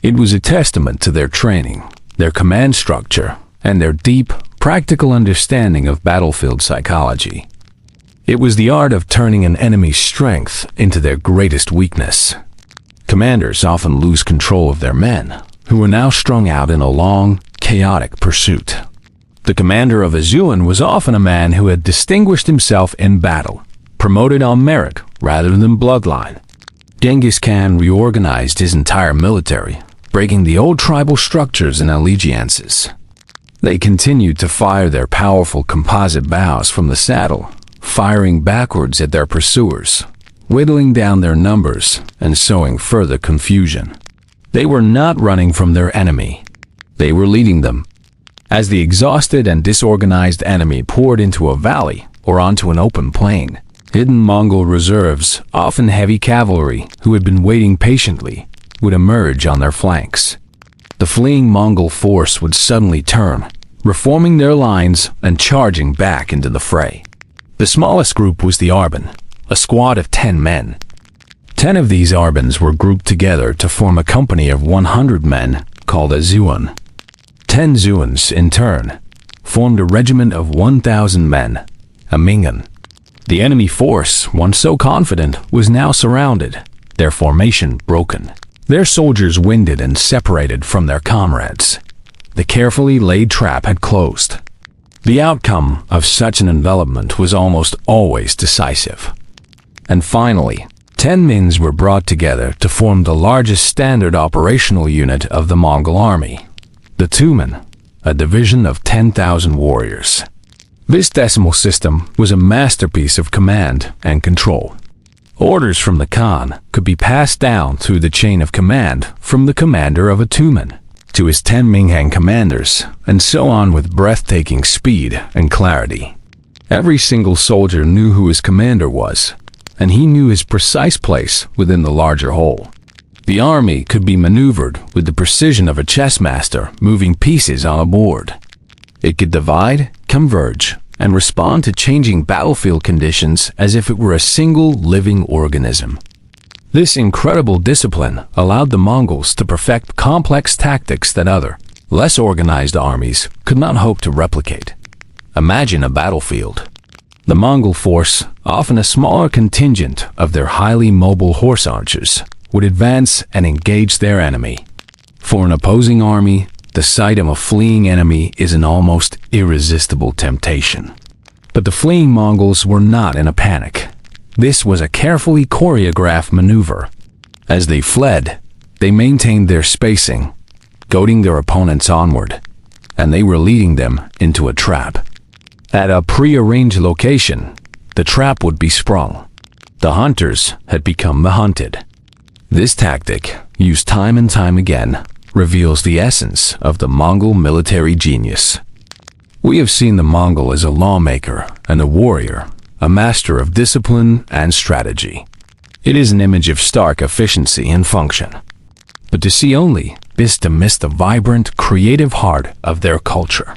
It was a testament to their training, their command structure, and their deep, practical understanding of battlefield psychology. It was the art of turning an enemy's strength into their greatest weakness. Commanders often lose control of their men, who were now strung out in a long, chaotic pursuit. The commander of a Zuan was often a man who had distinguished himself in battle, promoted on merit rather than bloodline. Genghis Khan reorganized his entire military, breaking the old tribal structures and allegiances. They continued to fire their powerful composite bows from the saddle, firing backwards at their pursuers, whittling down their numbers and sowing further confusion. They were not running from their enemy. They were leading them. As the exhausted and disorganized enemy poured into a valley or onto an open plain, hidden Mongol reserves, often heavy cavalry who had been waiting patiently, would emerge on their flanks. The fleeing Mongol force would suddenly turn, reforming their lines and charging back into the fray. The smallest group was the arban, a squad of 10 men. 10 of these arbans were grouped together to form a company of 100 men called a Zuan. 10 Zuans, in turn, formed a regiment of 1,000 men, a Mingan. The enemy force, once so confident, was now surrounded, their formation broken. Their soldiers winded and separated from their comrades. The carefully laid trap had closed. The outcome of such an envelopment was almost always decisive. And finally, 10 Mins were brought together to form the largest standard operational unit of the Mongol army, the Tumen, a division of 10,000 warriors. This decimal system was a masterpiece of command and control. Orders from the Khan could be passed down through the chain of command from the commander of a Tumen to his 10 Minghang commanders, and so on with breathtaking speed and clarity. Every single soldier knew who his commander was, and he knew his precise place within the larger whole. The army could be maneuvered with the precision of a chess master moving pieces on a board. It could divide, converge, and respond to changing battlefield conditions as if it were a single living organism. This incredible discipline allowed the Mongols to perfect complex tactics that other, less organized armies could not hope to replicate. Imagine a battlefield. The Mongol force, often a smaller contingent of their highly mobile horse archers, would advance and engage their enemy. For an opposing army, the sight of a fleeing enemy is an almost irresistible temptation. But the fleeing Mongols were not in a panic. This was a carefully choreographed maneuver. As they fled, they maintained their spacing, goading their opponents onward, and they were leading them into a trap. At a prearranged location, the trap would be sprung. The hunters had become the hunted. This tactic, used time and time again, reveals the essence of the Mongol military genius. We have seen the Mongol as a lawmaker and a warrior, a master of discipline and strategy. It is an image of stark efficiency and function. But to see only is to miss the vibrant, creative heart of their culture.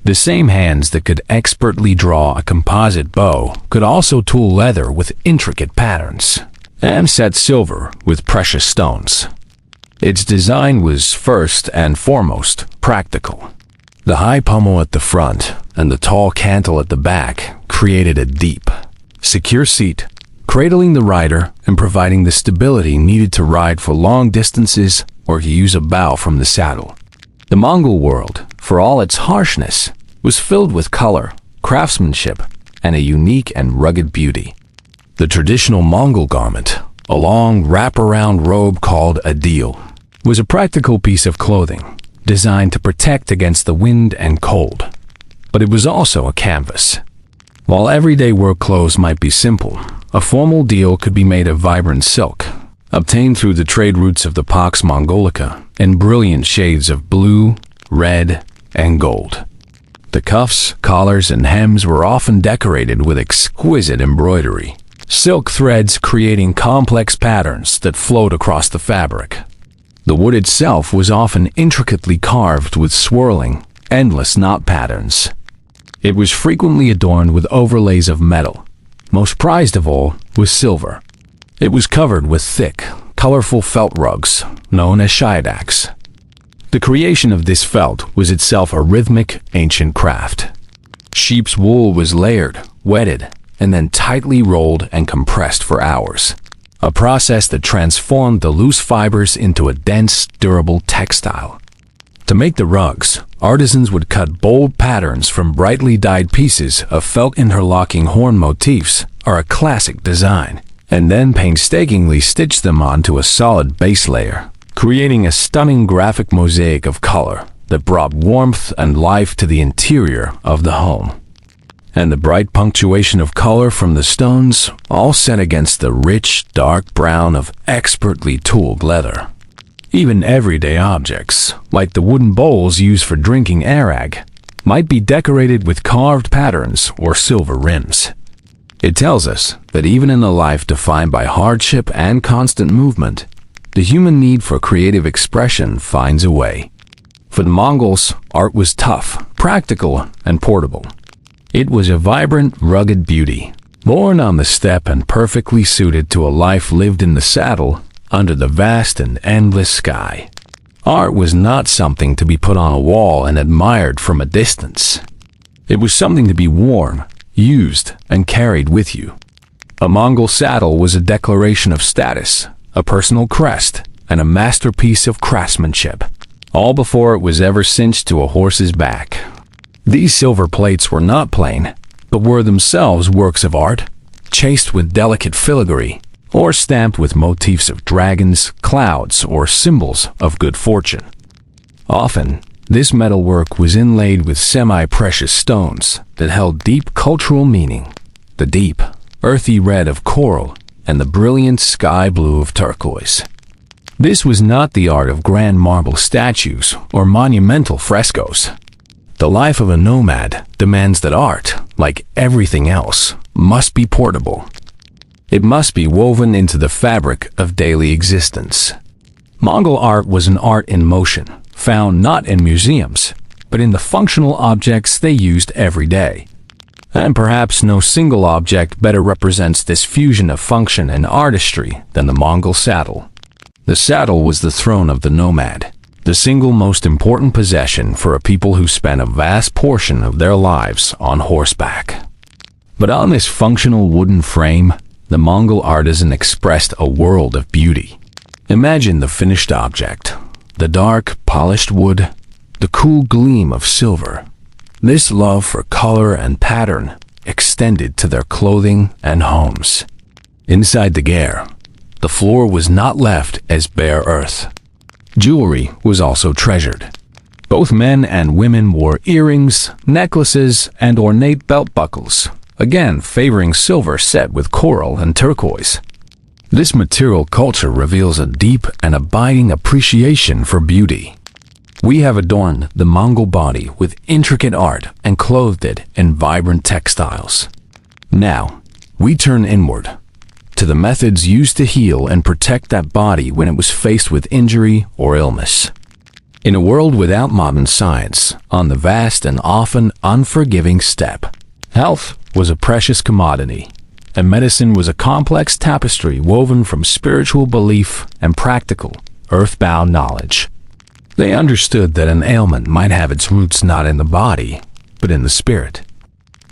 The same hands that could expertly draw a composite bow could also tool leather with intricate patterns and set silver with precious stones. Its design was first and foremost practical. The high pommel at the front and the tall cantle at the back created a deep, secure seat, cradling the rider and providing the stability needed to ride for long distances or to use a bow from the saddle. The Mongol world, for all its harshness, was filled with color, craftsmanship, and a unique and rugged beauty. The traditional Mongol garment, a long wrap-around robe called a deel, was a practical piece of clothing designed to protect against the wind and cold. But it was also a canvas. While everyday work clothes might be simple, a formal deel could be made of vibrant silk, obtained through the trade routes of the Pax Mongolica in brilliant shades of blue, red, and gold. The cuffs, collars, and hems were often decorated with exquisite embroidery, silk threads creating complex patterns that flowed across the fabric. The wood itself was often intricately carved with swirling, endless knot patterns. It was frequently adorned with overlays of metal. Most prized of all was silver. It was covered with thick, colorful felt rugs, known as shiadaks. The creation of this felt was itself a rhythmic, ancient craft. Sheep's wool was layered, wetted, and then tightly rolled and compressed for hours, a process that transformed the loose fibers into a dense, durable textile. To make the rugs, artisans would cut bold patterns from brightly dyed pieces of felt interlocking horn motifs or a classic design, and then painstakingly stitch them onto a solid base layer, creating a stunning graphic mosaic of color that brought warmth and life to the interior of the home. And the bright punctuation of color from the stones, all set against the rich, dark brown of expertly tooled leather. Even everyday objects, like the wooden bowls used for drinking arag, might be decorated with carved patterns or silver rims. It tells us that even in a life defined by hardship and constant movement, the human need for creative expression finds a way. For the Mongols, art was tough, practical, and portable. It was a vibrant, rugged beauty, born on the steppe and perfectly suited to a life lived in the saddle under the vast and endless sky. Art was not something to be put on a wall and admired from a distance. It was something to be worn, used, and carried with you. A Mongol saddle was a declaration of status, a personal crest, and a masterpiece of craftsmanship, all before it was ever cinched to a horse's back. These silver plates were not plain, but were themselves works of art, chased with delicate filigree, or stamped with motifs of dragons, clouds, or symbols of good fortune. Often, this metalwork was inlaid with semi-precious stones that held deep cultural meaning, the deep, earthy red of coral and the brilliant sky blue of turquoise. This was not the art of grand marble statues or monumental frescoes. The life of a nomad demands that art, like everything else, must be portable. It must be woven into the fabric of daily existence. Mongol art was an art in motion, found not in museums, but in the functional objects they used every day. And perhaps no single object better represents this fusion of function and artistry than the Mongol saddle. The saddle was the throne of the nomad, the single most important possession for a people who spent a vast portion of their lives on horseback. But on this functional wooden frame, the Mongol artisan expressed a world of beauty. Imagine the finished object, the dark, polished wood, the cool gleam of silver. This love for color and pattern extended to their clothing and homes. Inside the ger, the floor was not left as bare earth. Jewelry was also treasured. Both men and women wore earrings, necklaces, and ornate belt buckles, again favoring silver set with coral and turquoise. This material culture reveals a deep and abiding appreciation for beauty. We have adorned the Mongol body with intricate art and clothed it in vibrant textiles. Now, we turn inward, to the methods used to heal and protect that body when it was faced with injury or illness. In a world without modern science, on the vast and often unforgiving steppe, health was a precious commodity, and medicine was a complex tapestry woven from spiritual belief and practical, earthbound knowledge. They understood that an ailment might have its roots not in the body, but in the spirit.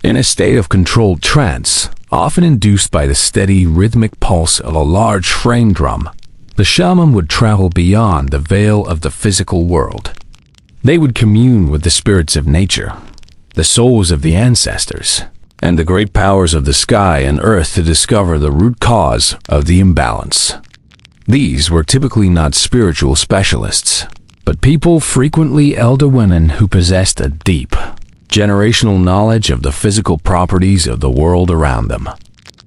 In a state of controlled trance, often induced by the steady, rhythmic pulse of a large frame drum, the shaman would travel beyond the veil of the physical world. They would commune with the spirits of nature, the souls of the ancestors, and the great powers of the sky and earth to discover the root cause of the imbalance. These were typically not spiritual specialists, but people, frequently elder women, who possessed a deep, generational knowledge of the physical properties of the world around them.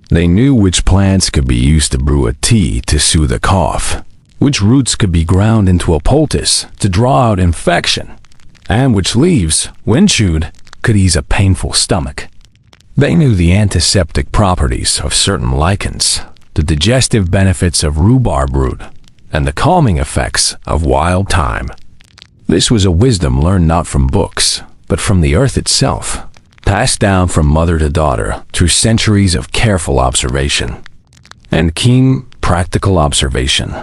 They knew which plants could be used to brew a tea to soothe a cough, which roots could be ground into a poultice to draw out infection, and which leaves, when chewed, could ease a painful stomach. They knew the antiseptic properties of certain lichens, the digestive benefits of rhubarb root, and the calming effects of wild thyme. This was a wisdom learned not from books, but from the earth itself, passed down from mother to daughter through centuries of careful observation and keen, practical observation,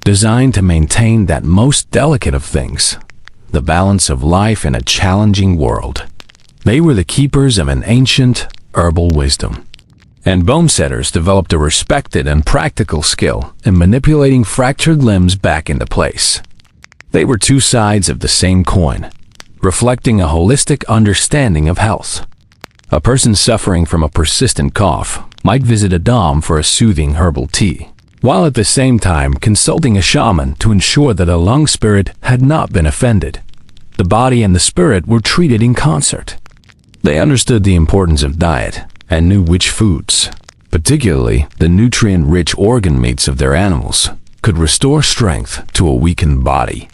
designed to maintain that most delicate of things, the balance of life in a challenging world. They were the keepers of an ancient, herbal wisdom, and bone setters developed a respected and practical skill in manipulating fractured limbs back into place. They were two sides of the same coin, reflecting a holistic understanding of health. A person suffering from a persistent cough might visit a dom for a soothing herbal tea, while at the same time consulting a shaman to ensure that a lung spirit had not been offended. The body and the spirit were treated in concert. They understood the importance of diet and knew which foods, particularly the nutrient-rich organ meats of their animals, could restore strength to a weakened body.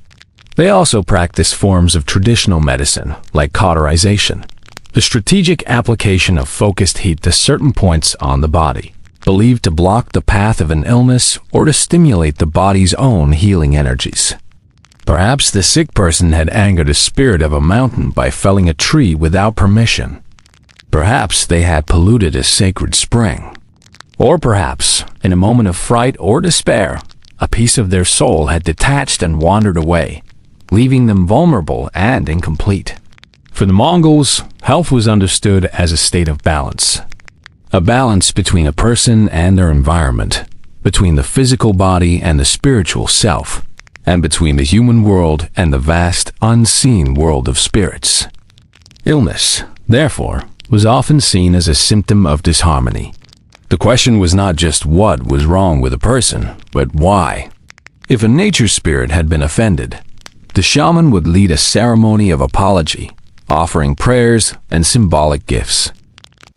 They also practiced forms of traditional medicine, like cauterization, the strategic application of focused heat to certain points on the body, believed to block the path of an illness or to stimulate the body's own healing energies. Perhaps the sick person had angered the spirit of a mountain by felling a tree without permission. Perhaps they had polluted a sacred spring. Or perhaps, in a moment of fright or despair, a piece of their soul had detached and wandered away, leaving them vulnerable and incomplete. For the Mongols, health was understood as a state of balance. A balance between a person and their environment, between the physical body and the spiritual self, and between the human world and the vast, unseen world of spirits. Illness, therefore, was often seen as a symptom of disharmony. The question was not just what was wrong with a person, but why. If a nature spirit had been offended, the shaman would lead a ceremony of apology, offering prayers and symbolic gifts.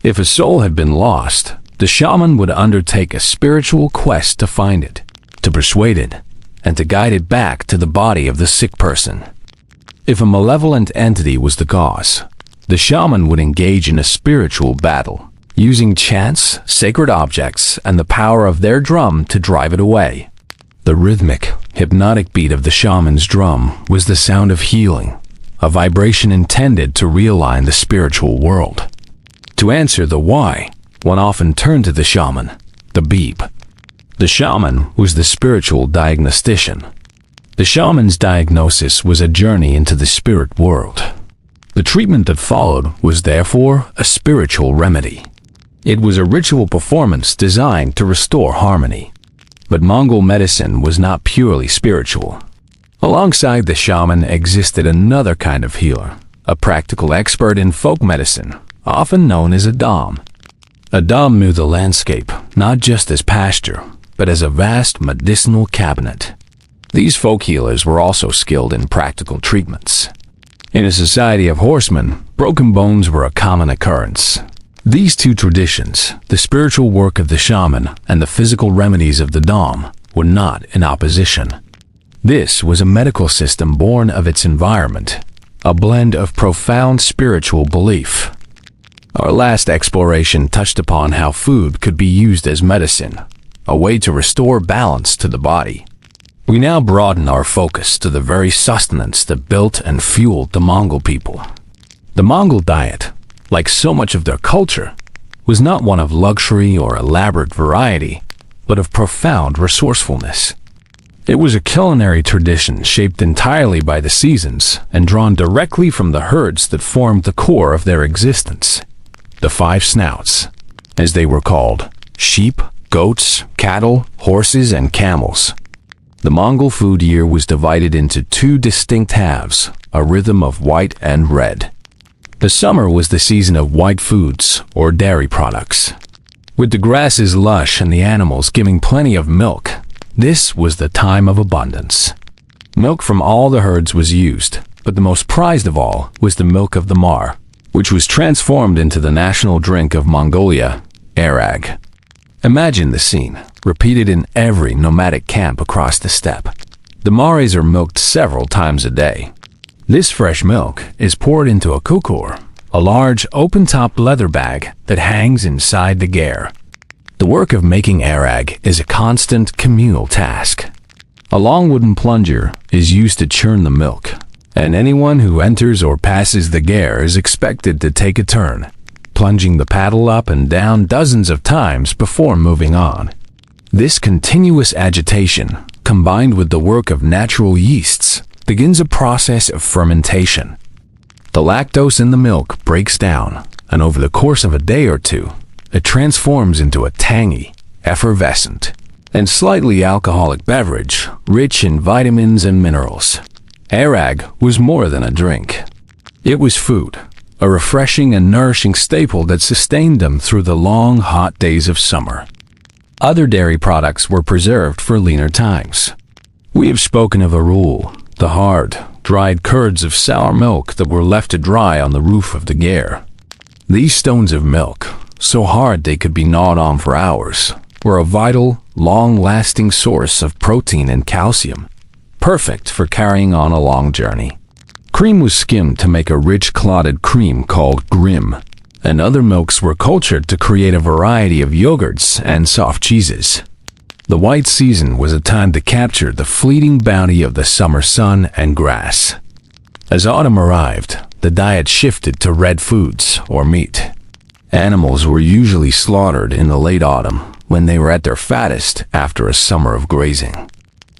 If a soul had been lost, the shaman would undertake a spiritual quest to find it, to persuade it, and to guide it back to the body of the sick person. If a malevolent entity was the cause, the shaman would engage in a spiritual battle, using chants, sacred objects, and the power of their drum to drive it away. The rhythmic, hypnotic beat of the shaman's drum was the sound of healing, a vibration intended to realign the spiritual world. To answer the why, one often turned to the shaman, the beep. The shaman was the spiritual diagnostician. The shaman's diagnosis was a journey into the spirit world. The treatment that followed was therefore a spiritual remedy. It was a ritual performance designed to restore harmony. But Mongol medicine was not purely spiritual. Alongside the shaman existed another kind of healer, a practical expert in folk medicine, often known as a dom. A dom knew the landscape not just as pasture, but as a vast medicinal cabinet. These folk healers were also skilled in practical treatments. In a society of horsemen, broken bones were a common occurrence. These two traditions, the spiritual work of the shaman and the physical remedies of the dom, were not in opposition. This was a medical system born of its environment, a blend of profound spiritual belief. Our last exploration touched upon how food could be used as medicine, a way to restore balance to the body. We now broaden our focus to the very sustenance that built and fueled the Mongol people. The Mongol diet, like so much of their culture, was not one of luxury or elaborate variety, but of profound resourcefulness. It was a culinary tradition shaped entirely by the seasons and drawn directly from the herds that formed the core of their existence. The five snouts, as they were called: sheep, goats, cattle, horses, and camels. The Mongol food year was divided into two distinct halves, a rhythm of white and red. The summer was the season of white foods, or dairy products. With the grasses lush and the animals giving plenty of milk, this was the time of abundance. Milk from all the herds was used, but the most prized of all was the milk of the mar, which was transformed into the national drink of Mongolia, arag. Imagine the scene, repeated in every nomadic camp across the steppe. The mares are milked several times a day. This fresh milk is poured into a kukur, a large open-topped leather bag that hangs inside the ger. The work of making arag is a constant communal task. A long wooden plunger is used to churn the milk, and anyone who enters or passes the ger is expected to take a turn, plunging the paddle up and down dozens of times before moving on. This continuous agitation, combined with the work of natural yeasts, begins a process of fermentation. The lactose in the milk breaks down, and over the course of a day or two, it transforms into a tangy, effervescent, and slightly alcoholic beverage rich in vitamins and minerals. Arag was more than a drink. It was food, a refreshing and nourishing staple that sustained them through the long, hot days of summer. Other dairy products were preserved for leaner times. We have spoken of a rule, the hard, dried curds of sour milk that were left to dry on the roof of the ger. These stones of milk, so hard they could be gnawed on for hours, were a vital, long-lasting source of protein and calcium, perfect for carrying on a long journey. Cream was skimmed to make a rich clotted cream called grim, and other milks were cultured to create a variety of yogurts and soft cheeses. The white season was a time to capture the fleeting bounty of the summer sun and grass. As autumn arrived, the diet shifted to red foods or meat. Animals were usually slaughtered in the late autumn when they were at their fattest after a summer of grazing.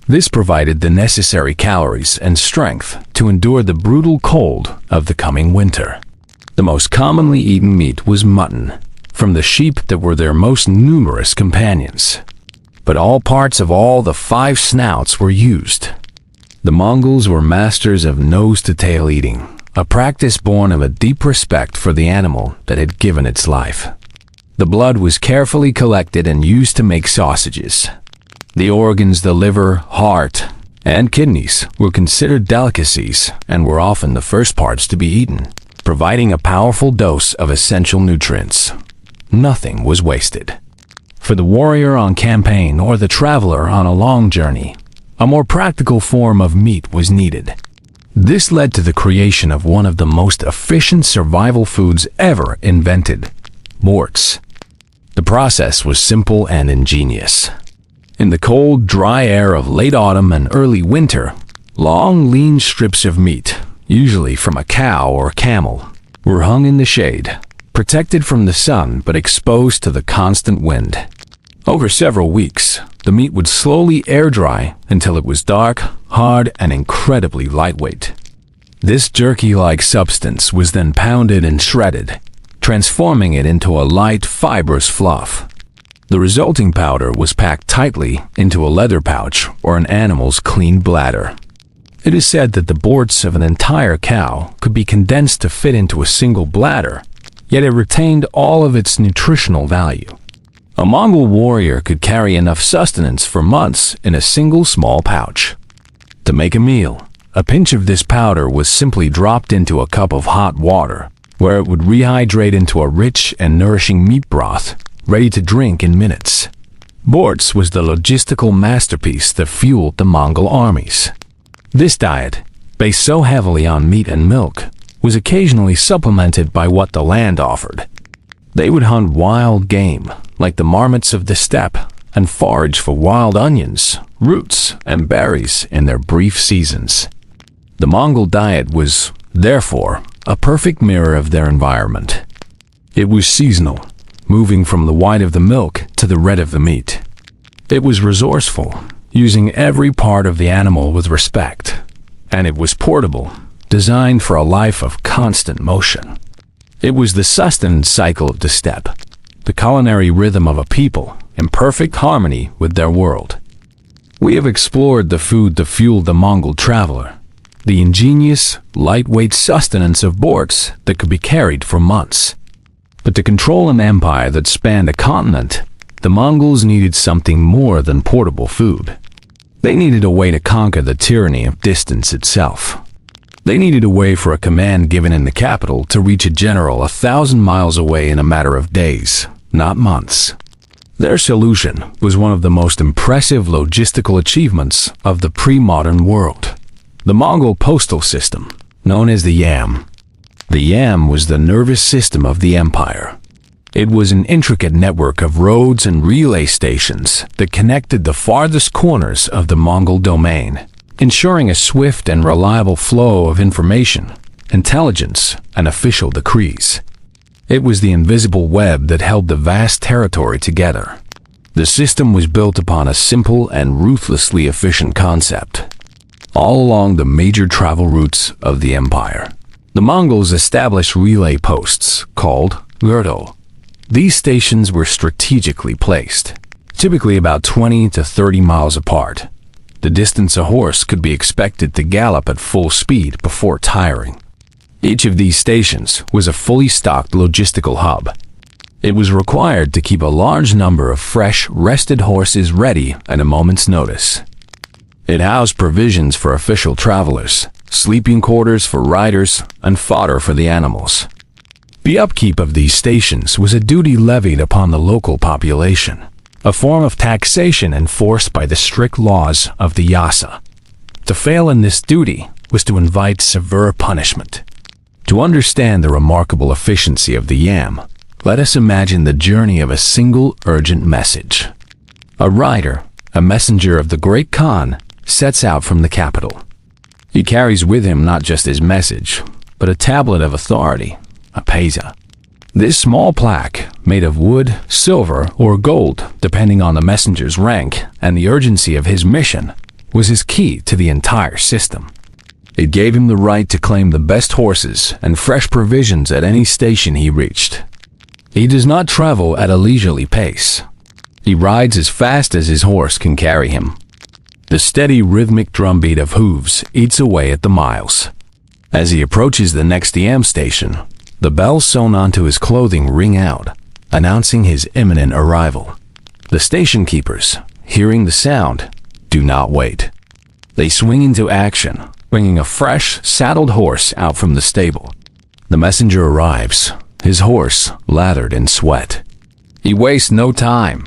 This provided the necessary calories and strength to endure the brutal cold of the coming winter. The most commonly eaten meat was mutton, from the sheep that were their most numerous companions. But all parts of all the five snouts were used. The Mongols were masters of nose-to-tail eating, a practice born of a deep respect for the animal that had given its life. The blood was carefully collected and used to make sausages. The organs, the liver, heart, and kidneys were considered delicacies and were often the first parts to be eaten, providing a powerful dose of essential nutrients. Nothing was wasted. For the warrior on campaign or the traveler on a long journey, a more practical form of meat was needed. This led to the creation of one of the most efficient survival foods ever invented: morts. The process was simple and ingenious. In the cold, dry air of late autumn and early winter, long, lean strips of meat, usually from a cow or camel, were hung in the shade, protected from the sun but exposed to the constant wind. Over several weeks, the meat would slowly air dry until it was dark, hard, and incredibly lightweight. This jerky-like substance was then pounded and shredded, transforming it into a light, fibrous fluff. The resulting powder was packed tightly into a leather pouch or an animal's clean bladder. It is said that the borts of an entire cow could be condensed to fit into a single bladder, yet it retained all of its nutritional value. A Mongol warrior could carry enough sustenance for months in a single small pouch. To make a meal, a pinch of this powder was simply dropped into a cup of hot water, where it would rehydrate into a rich and nourishing meat broth, ready to drink in minutes. Borts was the logistical masterpiece that fueled the Mongol armies. This diet, based so heavily on meat and milk, was occasionally supplemented by what the land offered. They would hunt wild game, like the marmots of the steppe, and forage for wild onions, roots, and berries in their brief seasons. The Mongol diet was, therefore, a perfect mirror of their environment. It was seasonal, moving from the white of the milk to the red of the meat. It was resourceful, using every part of the animal with respect. And it was portable, designed for a life of constant motion. It was the sustenance cycle of the steppe, the culinary rhythm of a people in perfect harmony with their world. We have explored the food that fueled the Mongol traveler, the ingenious, lightweight sustenance of borts that could be carried for months. But to control an empire that spanned a continent, the Mongols needed something more than portable food. They needed a way to conquer the tyranny of distance itself. They needed a way for a command given in the capital to reach a general 1,000 miles away in a matter of days, not months. Their solution was one of the most impressive logistical achievements of the pre-modern world: the Mongol postal system, known as the Yam. The Yam was the nervous system of the empire. It was an intricate network of roads and relay stations that connected the farthest corners of the Mongol domain, ensuring a swift and reliable flow of information, intelligence, and official decrees. It was the invisible web that held the vast territory together. The system was built upon a simple and ruthlessly efficient concept. All along the major travel routes of the empire, the Mongols established relay posts called Gurdo. These stations were strategically placed, typically about 20 to 30 miles apart. The distance a horse could be expected to gallop at full speed before tiring. Each of these stations was a fully stocked logistical hub. It was required to keep a large number of fresh, rested horses ready at a moment's notice. It housed provisions for official travelers, sleeping quarters for riders, and fodder for the animals. The upkeep of these stations was a duty levied upon the local population, a form of taxation enforced by the strict laws of the Yasa. To fail in this duty was to invite severe punishment. To understand the remarkable efficiency of the Yam, let us imagine the journey of a single urgent message. A rider, a messenger of the Great Khan, sets out from the capital. He carries with him not just his message, but a tablet of authority, a pesa. This small plaque, made of wood, silver, or gold, depending on the messenger's rank and the urgency of his mission, was his key to the entire system. It gave him the right to claim the best horses and fresh provisions at any station he reached. He does not travel at a leisurely pace. He rides as fast as his horse can carry him. The steady rhythmic drumbeat of hooves eats away at the miles. As he approaches the next Yam station, the bells sewn onto his clothing ring out, announcing his imminent arrival. The station keepers, hearing the sound, do not wait. They swing into action, bringing a fresh, saddled horse out from the stable. The messenger arrives, his horse lathered in sweat. He wastes no time.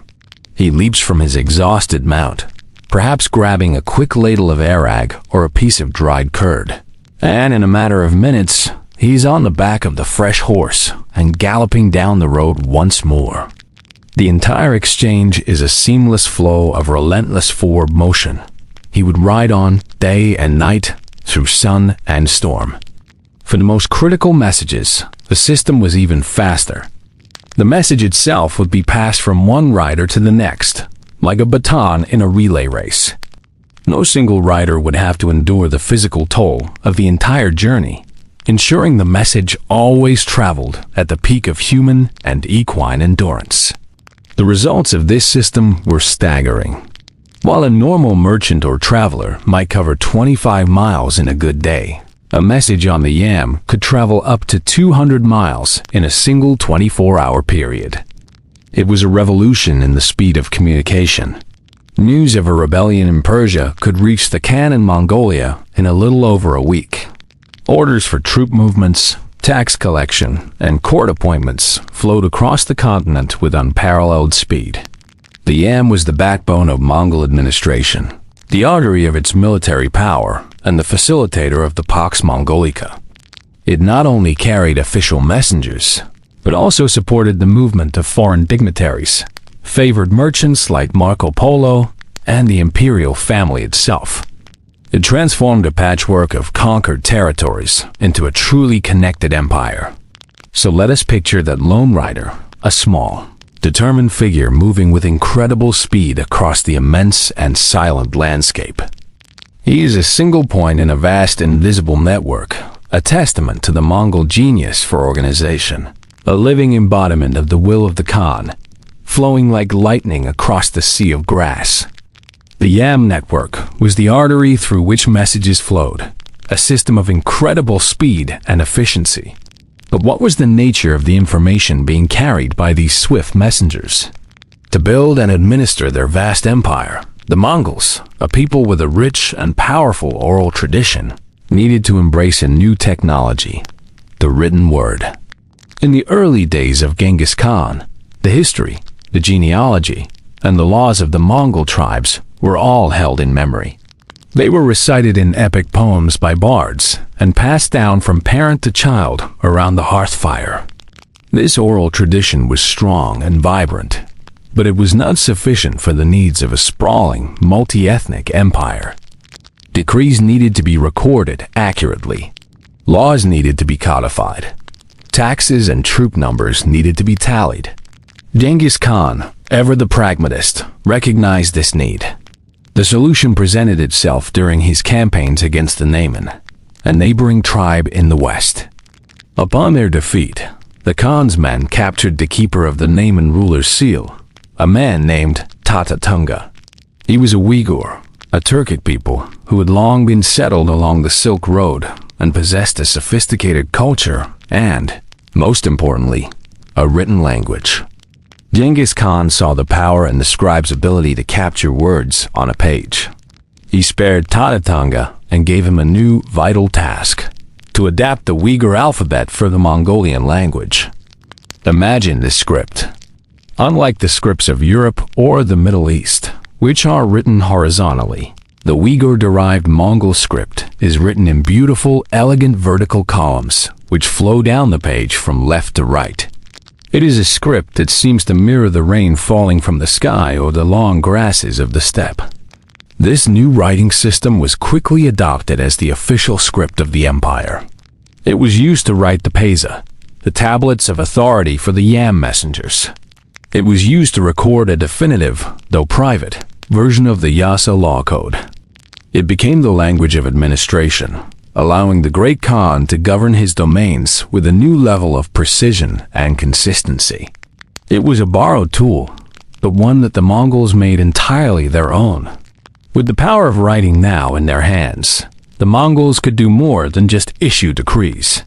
He leaps from his exhausted mount, perhaps grabbing a quick ladle of arag or a piece of dried curd. And in a matter of minutes, he's on the back of the fresh horse and galloping down the road once more. The entire exchange is a seamless flow of relentless forward motion. He would ride on day and night, through sun and storm. For the most critical messages, the system was even faster. The message itself would be passed from one rider to the next, like a baton in a relay race. No single rider would have to endure the physical toll of the entire journey, ensuring the message always traveled at the peak of human and equine endurance. The results of this system were staggering. While a normal merchant or traveler might cover 25 miles in a good day, a message on the yam could travel up to 200 miles in a single 24-hour period. It was a revolution in the speed of communication. News of a rebellion in Persia could reach the Khan in Mongolia in a little over a week. Orders for troop movements, tax collection, and court appointments flowed across the continent with unparalleled speed. The yam was the backbone of Mongol administration, the artery of its military power, and the facilitator of the Pax Mongolica. It not only carried official messengers, but also supported the movement of foreign dignitaries, favored merchants like Marco Polo, and the imperial family itself. It transformed a patchwork of conquered territories into a truly connected empire. So let us picture that lone rider, a small, determined figure moving with incredible speed across the immense and silent landscape. He is a single point in a vast invisible network, a testament to the Mongol genius for organization, a living embodiment of the will of the Khan, flowing like lightning across the sea of grass. The yam network was the artery through which messages flowed, a system of incredible speed and efficiency. But what was the nature of the information being carried by these swift messengers? To build and administer their vast empire, the Mongols, a people with a rich and powerful oral tradition, needed to embrace a new technology, the written word. In the early days of Genghis Khan, the history, the genealogy, and the laws of the Mongol tribes were all held in memory. They were recited in epic poems by bards and passed down from parent to child around the hearth fire. This oral tradition was strong and vibrant, but it was not sufficient for the needs of a sprawling, multi-ethnic empire. Decrees needed to be recorded accurately. Laws needed to be codified. Taxes and troop numbers needed to be tallied. Genghis Khan, ever the pragmatist, recognized this need. The solution presented itself during his campaigns against the Naiman, a neighboring tribe in the west. Upon their defeat, the Khan's men captured the keeper of the Naiman ruler's seal, a man named Tatatanga. He was a Uyghur, a Turkic people who had long been settled along the Silk Road and possessed a sophisticated culture and, most importantly, a written language. Genghis Khan saw the power in the scribe's ability to capture words on a page. He spared Tatatanga and gave him a new, vital task: to adapt the Uyghur alphabet for the Mongolian language. Imagine this script. Unlike the scripts of Europe or the Middle East, which are written horizontally, the Uyghur-derived Mongol script is written in beautiful, elegant vertical columns, which flow down the page from left to right. It is a script that seems to mirror the rain falling from the sky or the long grasses of the steppe. This new writing system was quickly adopted as the official script of the empire. It was used to write the Pesa, the tablets of authority for the yam messengers. It was used to record a definitive, though private, version of the Yasa law code. It became the language of administration, allowing the great Khan to govern his domains with a new level of precision and consistency. It was a borrowed tool, but one that the Mongols made entirely their own. With the power of writing now in their hands, the Mongols could do more than just issue decrees.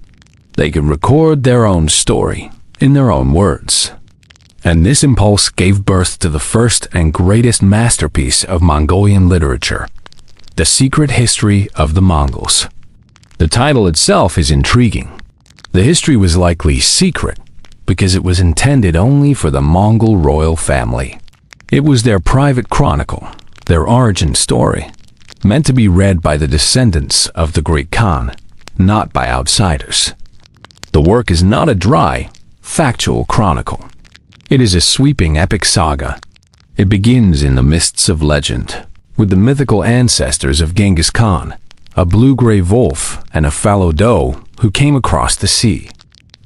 They could record their own story in their own words. And this impulse gave birth to the first and greatest masterpiece of Mongolian literature, The Secret History of the Mongols. The title itself is intriguing. The history was likely secret because it was intended only for the Mongol royal family. It was their private chronicle, their origin story, meant to be read by the descendants of the great Khan, not by outsiders. The work is not a dry, factual chronicle. It is a sweeping epic saga. It begins in the mists of legend, with the mythical ancestors of Genghis Khan, a blue-gray wolf and a fallow doe who came across the sea.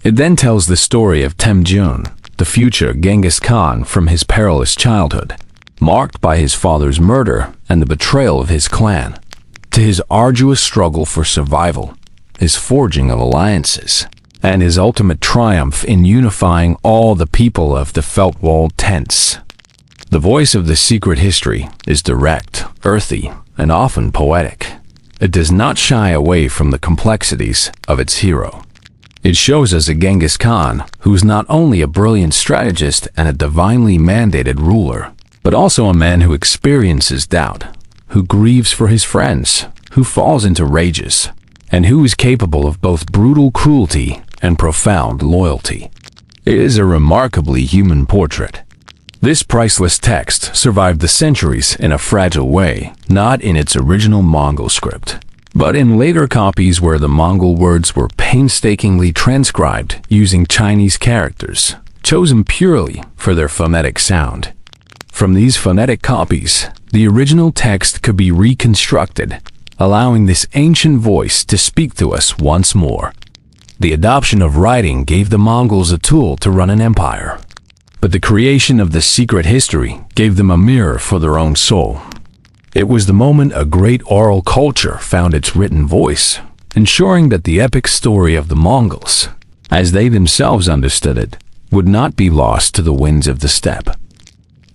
It then tells the story of Temujin, the future Genghis Khan from his perilous childhood, marked by his father's murder and the betrayal of his clan, to his arduous struggle for survival, his forging of alliances, and his ultimate triumph in unifying all the people of the felt-walled tents. The voice of the secret history is direct, earthy, and often poetic. It does not shy away from the complexities of its hero. It shows us a Genghis Khan who is not only a brilliant strategist and a divinely mandated ruler, but also a man who experiences doubt, who grieves for his friends, who falls into rages, and who is capable of both brutal cruelty and profound loyalty. It is a remarkably human portrait. This priceless text survived the centuries in a fragile way, not in its original Mongol script, but in later copies where the Mongol words were painstakingly transcribed using Chinese characters, chosen purely for their phonetic sound. From these phonetic copies, the original text could be reconstructed, allowing this ancient voice to speak to us once more. The adoption of writing gave the Mongols a tool to run an empire, but the creation of the secret history gave them a mirror for their own soul. It was the moment a great oral culture found its written voice, ensuring that the epic story of the Mongols, as they themselves understood it, would not be lost to the winds of the steppe.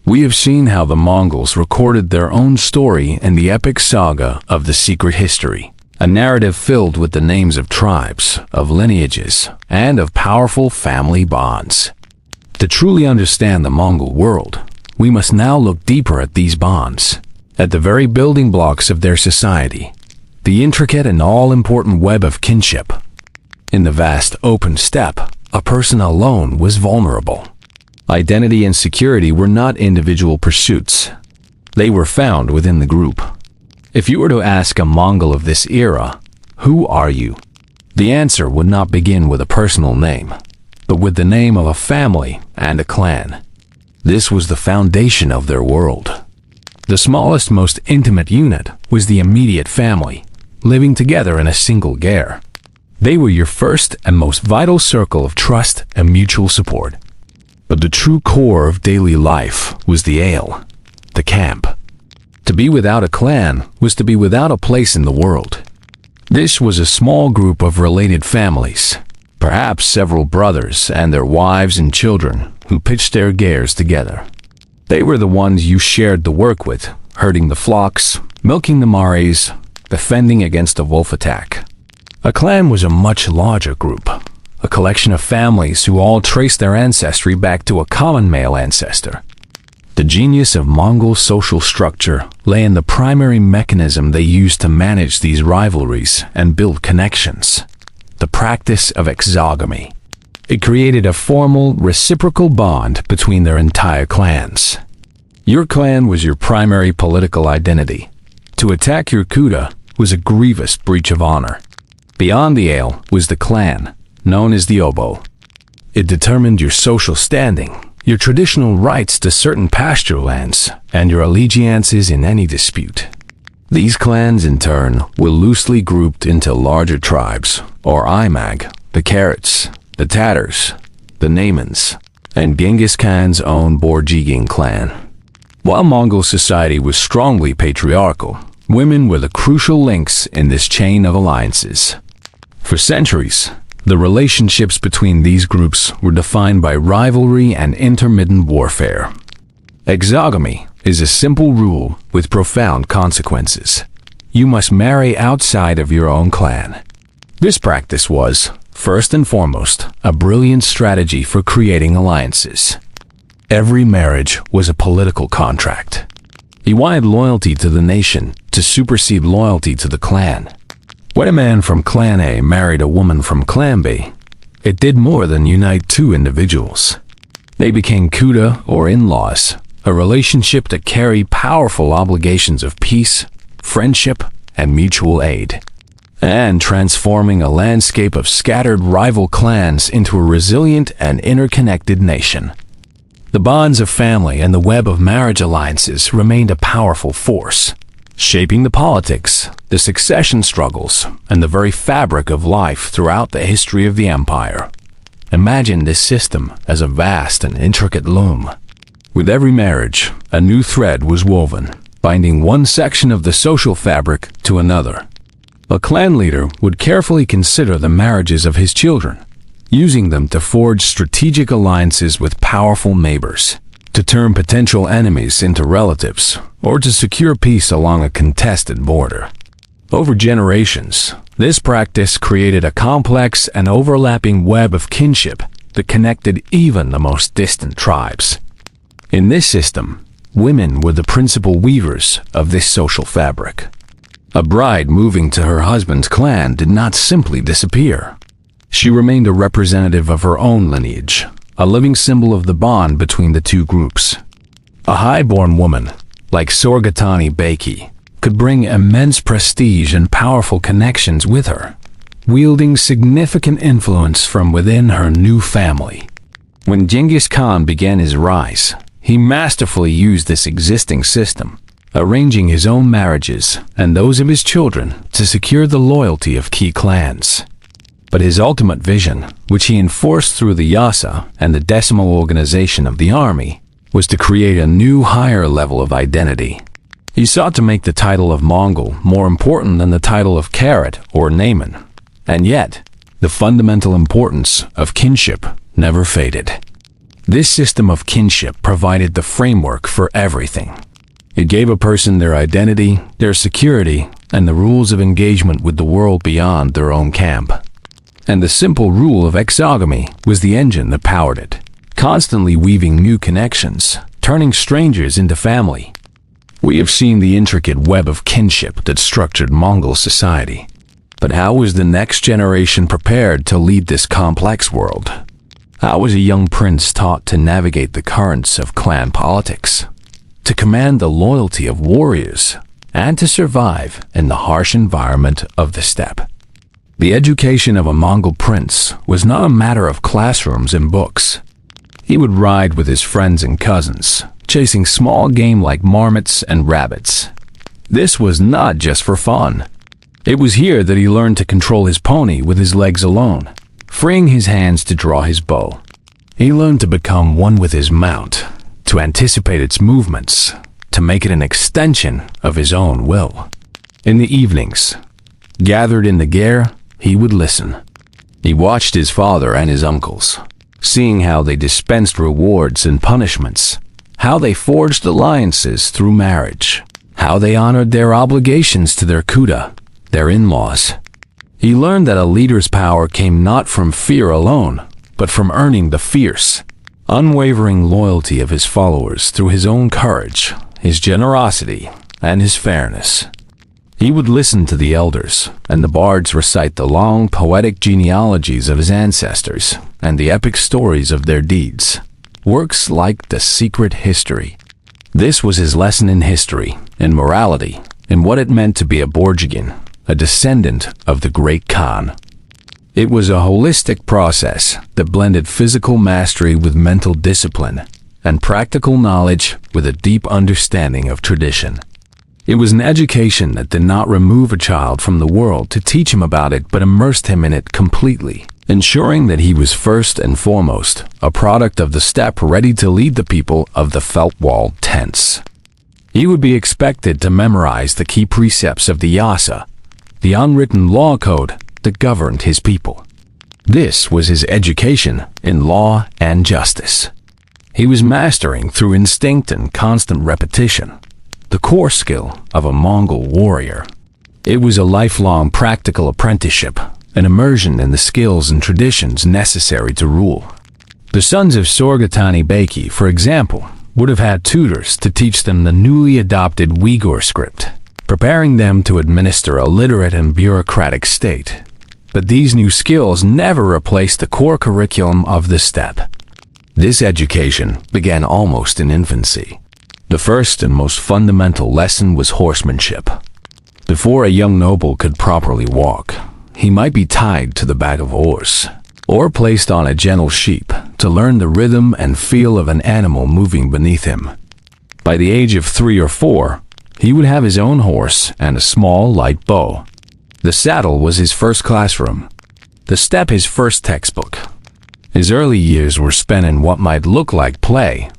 We have seen how the Mongols recorded their own story in the epic saga of the secret history, a narrative filled with the names of tribes, of lineages, and of powerful family bonds. To truly understand the Mongol world, we must now look deeper at these bonds, at the very building blocks of their society, the intricate and all-important web of kinship. In the vast open steppe, a person alone was vulnerable. Identity and security were not individual pursuits. They were found within the group. If you were to ask a Mongol of this era, "Who are you?" the answer would not begin with a personal name, but with the name of a family and a clan. This was the foundation of their world. The smallest, most intimate unit was the immediate family, living together in a single ger. They were your first and most vital circle of trust and mutual support. But the true core of daily life was the ale, the camp. To be without a clan was to be without a place in the world. This was a small group of related families, perhaps several brothers and their wives and children, who pitched their gers together. They were the ones you shared the work with, herding the flocks, milking the mares, defending against a wolf attack. A clan was a much larger group, a collection of families who all traced their ancestry back to a common male ancestor. The genius of Mongol social structure lay in the primary mechanism they used to manage these rivalries and build connections: the practice of exogamy. It created a formal, reciprocal bond between their entire clans. Your clan was your primary political identity. To attack your kuta was a grievous breach of honor. Beyond the ale was the clan, known as the obo. It determined your social standing, your traditional rights to certain pasture lands, and your allegiances in any dispute. These clans, in turn, were loosely grouped into larger tribes, or imag, the Carrots, the Tatars, the Naimans, and Genghis Khan's own Borjigin clan. While Mongol society was strongly patriarchal, women were the crucial links in this chain of alliances. For centuries, the relationships between these groups were defined by rivalry and intermittent warfare. Exogamy is a simple rule with profound consequences. You must marry outside of your own clan. This practice was, first and foremost, a brilliant strategy for creating alliances. Every marriage was a political contract. You wanted loyalty to the nation to supersede loyalty to the clan. When a man from Clan A married a woman from Clan B, it did more than unite two individuals. They became kuta or in-laws, a relationship that carried powerful obligations of peace, friendship, and mutual aid, and transforming a landscape of scattered rival clans into a resilient and interconnected nation. The bonds of family and the web of marriage alliances remained a powerful force, shaping the politics, the succession struggles, and the very fabric of life throughout the history of the empire. Imagine this system as a vast and intricate loom. With every marriage, a new thread was woven, binding one section of the social fabric to another. A clan leader would carefully consider the marriages of his children, using them to forge strategic alliances with powerful neighbors, to turn potential enemies into relatives, or to secure peace along a contested border. Over generations, this practice created a complex and overlapping web of kinship that connected even the most distant tribes. In this system, women were the principal weavers of this social fabric. A bride moving to her husband's clan did not simply disappear. She remained a representative of her own lineage, a living symbol of the bond between the two groups. A high-born woman, like Sorgatani Beki, could bring immense prestige and powerful connections with her, wielding significant influence from within her new family. When Genghis Khan began his rise, he masterfully used this existing system, arranging his own marriages and those of his children to secure the loyalty of key clans. But his ultimate vision, which he enforced through the Yasa and the decimal organization of the army, was to create a new higher level of identity. He sought to make the title of Mongol more important than the title of Karat or Naaman, and yet, the fundamental importance of kinship never faded. This system of kinship provided the framework for everything. It gave a person their identity, their security, and the rules of engagement with the world beyond their own camp. And the simple rule of exogamy was the engine that powered it, constantly weaving new connections, turning strangers into family. We have seen the intricate web of kinship that structured Mongol society. But how was the next generation prepared to lead this complex world? How was a young prince taught to navigate the currents of clan politics, to command the loyalty of warriors, and to survive in the harsh environment of the steppe? The education of a Mongol prince was not a matter of classrooms and books. He would ride with his friends and cousins, chasing small game like marmots and rabbits. This was not just for fun. It was here that he learned to control his pony with his legs alone, freeing his hands to draw his bow. He learned to become one with his mount, to anticipate its movements, to make it an extension of his own will. In the evenings, gathered in the ger, he would listen. He watched his father and his uncles, seeing how they dispensed rewards and punishments, how they forged alliances through marriage, how they honored their obligations to their kuta, their in-laws. He learned that a leader's power came not from fear alone, but from earning the fierce, unwavering loyalty of his followers through his own courage, his generosity, and his fairness. He would listen to the elders, and the bards recite the long poetic genealogies of his ancestors and the epic stories of their deeds, works like The Secret History. This was his lesson in history, in morality, in what it meant to be a Borgigan, a descendant of the great Khan. It was a holistic process that blended physical mastery with mental discipline and practical knowledge with a deep understanding of tradition. It was an education that did not remove a child from the world to teach him about it, but immersed him in it completely, ensuring that he was first and foremost a product of the steppe ready to lead the people of the felt-walled tents. He would be expected to memorize the key precepts of the Yasa, the unwritten law code that governed his people. This was his education in law and justice. He was mastering through instinct and constant repetition the core skill of a Mongol warrior. It was a lifelong practical apprenticeship, an immersion in the skills and traditions necessary to rule. The sons of Sorgatani Beki, for example, would have had tutors to teach them the newly adopted Uyghur script, preparing them to administer a literate and bureaucratic state. But these new skills never replaced the core curriculum of the steppe. This education began almost in infancy. The first and most fundamental lesson was horsemanship. Before a young noble could properly walk, he might be tied to the back of a horse, or placed on a gentle sheep to learn the rhythm and feel of an animal moving beneath him. By the age of 3 or 4, he would have his own horse and a small, light bow. The saddle was his first classroom, the steppe his first textbook. His early years were spent in what might look like play,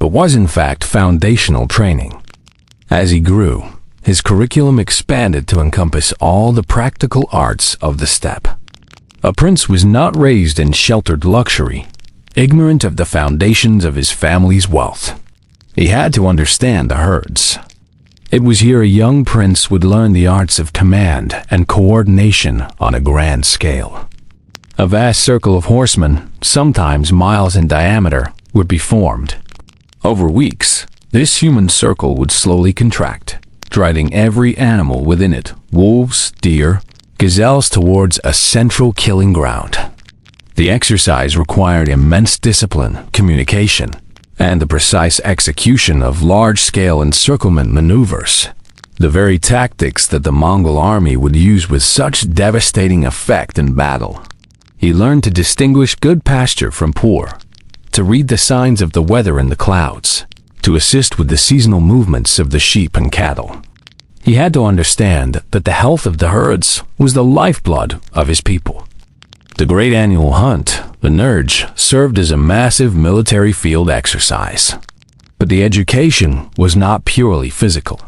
but was in fact foundational training. As he grew, his curriculum expanded to encompass all the practical arts of the steppe. A prince was not raised in sheltered luxury, ignorant of the foundations of his family's wealth. He had to understand the herds. It was here a young prince would learn the arts of command and coordination on a grand scale. A vast circle of horsemen, sometimes miles in diameter, would be formed. Over weeks, this human circle would slowly contract, driving every animal within it, wolves, deer, gazelles, towards a central killing ground. The exercise required immense discipline, communication, and the precise execution of large-scale encirclement maneuvers, the very tactics that the Mongol army would use with such devastating effect in battle. He learned to distinguish good pasture from poor, to read the signs of the weather in the clouds, to assist with the seasonal movements of the sheep and cattle. He had to understand that the health of the herds was the lifeblood of his people. The great annual hunt, the Nurge, served as a massive military field exercise. But the education was not purely physical.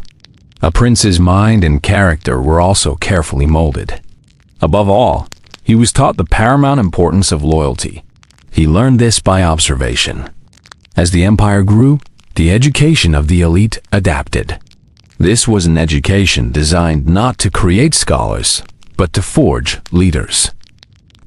A prince's mind and character were also carefully molded. Above all, he was taught the paramount importance of loyalty. He learned this by observation. As the empire grew, the education of the elite adapted. This was an education designed not to create scholars, but to forge leaders.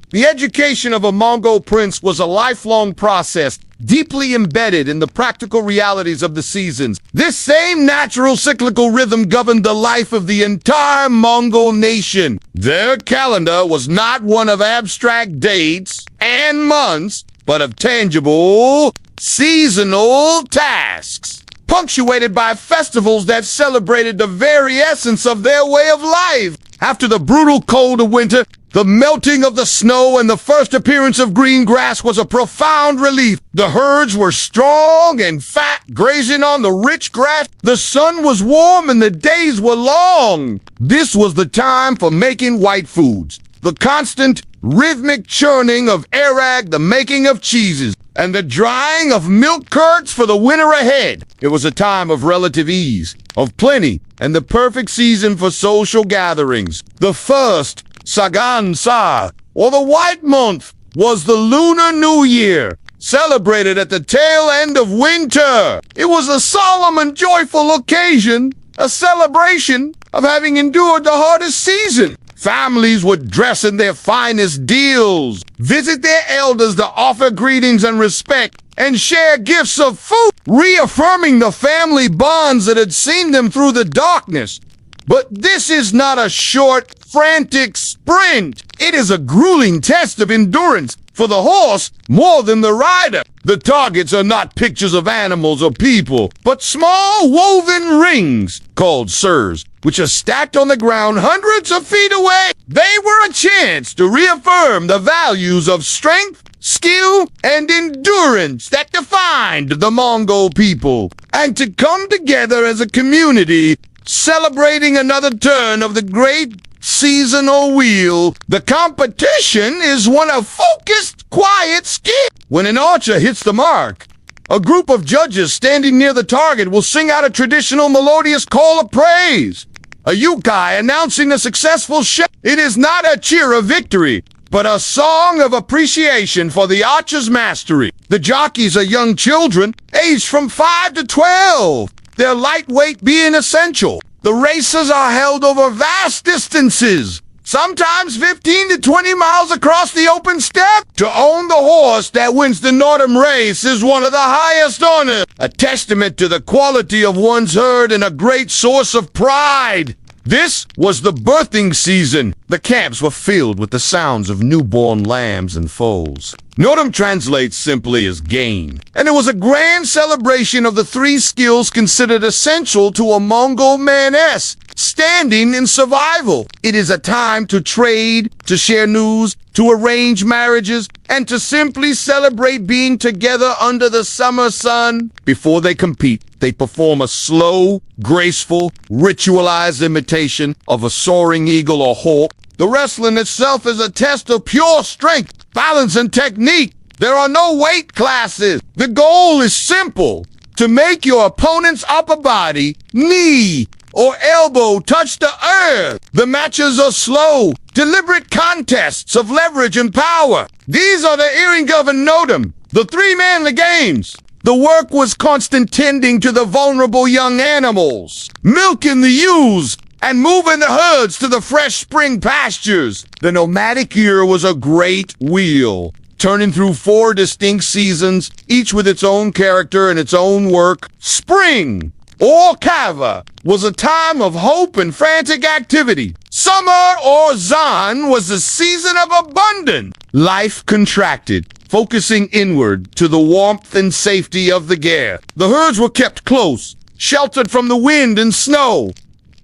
The education of a Mongol prince was a lifelong process, deeply embedded in the practical realities of the seasons. This same natural cyclical rhythm governed the life of the entire Mongol nation. Their calendar was not one of abstract dates and months, but of tangible, seasonal tasks, punctuated by festivals that celebrated the very essence of their way of life. After the brutal cold of winter, the melting of the snow and the first appearance of green grass was a profound relief. The herds were strong and fat, grazing on the rich grass. The sun was warm and the days were long. This was the time for making white foods. The constant, rhythmic churning of arag, the making of cheeses, and the drying of milk curds for the winter ahead. It was a time of relative ease, of plenty, and the perfect season for social gatherings. The first Sagan Sa, or the White Month, was the Lunar New Year, celebrated at the tail end of winter. It was a solemn and joyful occasion, a celebration of having endured the hardest season. Families would dress in their finest deals, visit their elders to offer greetings and respect, and share gifts of food, reaffirming the family bonds that had seen them through the darkness. But this is not a short, frantic sprint. It is a grueling test of endurance for the horse more than the rider. The targets are not pictures of animals or people, but small woven rings called sirs, which are stacked on the ground hundreds of feet away. They were a chance to reaffirm the values of strength, skill, and endurance that defined the Mongol people, and to come together as a community, celebrating another turn of the great seasonal wheel. The competition is one of focused, quiet skill. When an archer hits the mark, a group of judges standing near the target will sing out a traditional melodious call of praise, a yukai announcing a successful shot. It is not a cheer of victory, but a song of appreciation for the archer's mastery. The jockeys are young children, aged from 5 to 12, their lightweight being essential. The races are held over vast distances, sometimes 15 to 20 miles across the open steppe. To own the horse that wins the Northern race is one of the highest honors, a testament to the quality of one's herd and a great source of pride. This was the birthing season. The camps were filled with the sounds of newborn lambs and foals. Nordum translates simply as gain, and it was a grand celebration of the three skills considered essential to a Mongol maness, standing in survival. It is a time to trade, to share news, to arrange marriages, and to simply celebrate being together under the summer sun. Before they compete, they perform a slow, graceful, ritualized imitation of a soaring eagle or hawk. The wrestling itself is a test of pure strength, balance, and technique. There are no weight classes. The goal is simple: to make your opponent's upper body, knee, or elbow touch the earth. The matches are slow, deliberate contests of leverage and power. These are the Iringov and Notum, the three manly games. The work was constant tending to the vulnerable young animals, milking the ewes, and moving the herds to the fresh spring pastures. The nomadic year was a great wheel, turning through 4 distinct seasons, each with its own character and its own work. Spring, or kava, was a time of hope and frantic activity. Summer, or zan, was the season of abundance. Life contracted, focusing inward to the warmth and safety of the ger. The herds were kept close, sheltered from the wind and snow.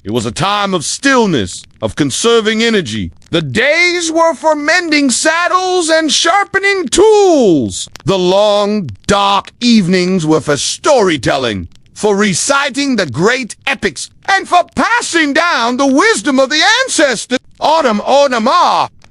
It was a time of stillness, of conserving energy. The days were for mending saddles and sharpening tools. The long, dark evenings were for storytelling, for reciting the great epics, and for passing down the wisdom of the ancestors. Autumn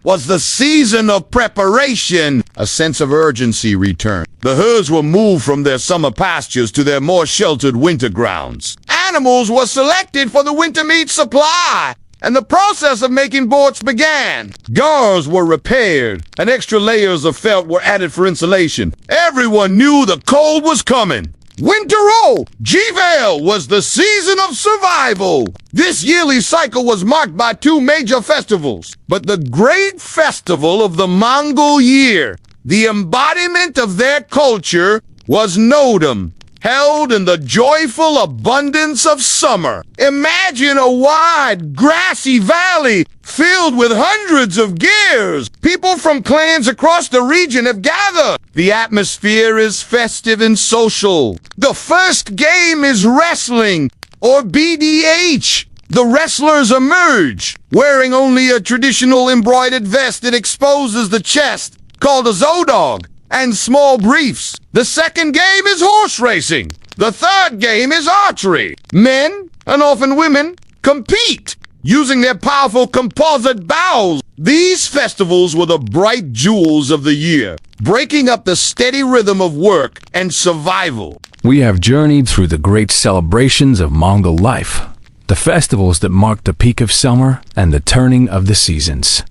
was the season of preparation. A sense of urgency returned. The herds were moved from their summer pastures to their more sheltered winter grounds. Animals were selected for the winter meat supply, and the process of making boards began. Gars were repaired, and extra layers of felt were added for insulation. Everyone knew the cold was coming. Winter-o, Jivel, was the season of survival. This yearly cycle was marked by 2 major festivals, but the great festival of the Mongol year, the embodiment of their culture, was Notum, held in the joyful abundance of summer. Imagine a wide, grassy valley filled with hundreds of gears. People from clans across the region have gathered. The atmosphere is festive and social. The first game is wrestling, or BDH. The wrestlers emerge, wearing only a traditional embroidered vest that exposes the chest, called a zodog, and small briefs. The second game is horse racing. The third game is archery. Men, and often women, compete, using their powerful composite bows. These festivals were the bright jewels of the year, breaking up the steady rhythm of work and survival. We have journeyed through the great celebrations of Mongol life, the festivals that mark the peak of summer and the turning of the seasons.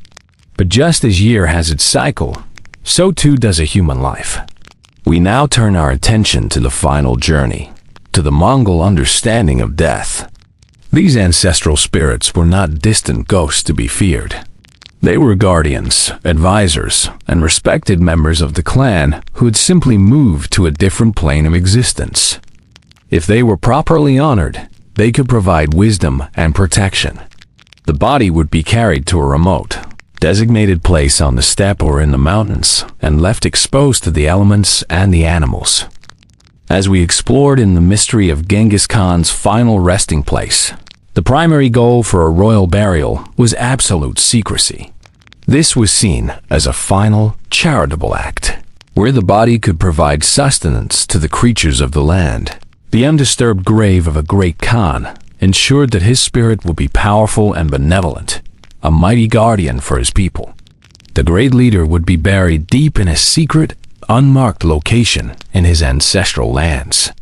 But just as year has its cycle, so too does a human life. We now turn our attention to the final journey, to the Mongol understanding of death. These ancestral spirits were not distant ghosts to be feared. They were guardians, advisors, and respected members of the clan who had simply moved to a different plane of existence. If they were properly honored, they could provide wisdom and protection. The body would be carried to a remote, designated place on the steppe or in the mountains, and left exposed to the elements and the animals. As we explored in the mystery of Genghis Khan's final resting place, the primary goal for a royal burial was absolute secrecy. This was seen as a final, charitable act, where the body could provide sustenance to the creatures of the land. The undisturbed grave of a great Khan ensured that his spirit would be powerful and benevolent, a mighty guardian for his people. The great leader would be buried deep in a secret, unmarked location in his ancestral lands.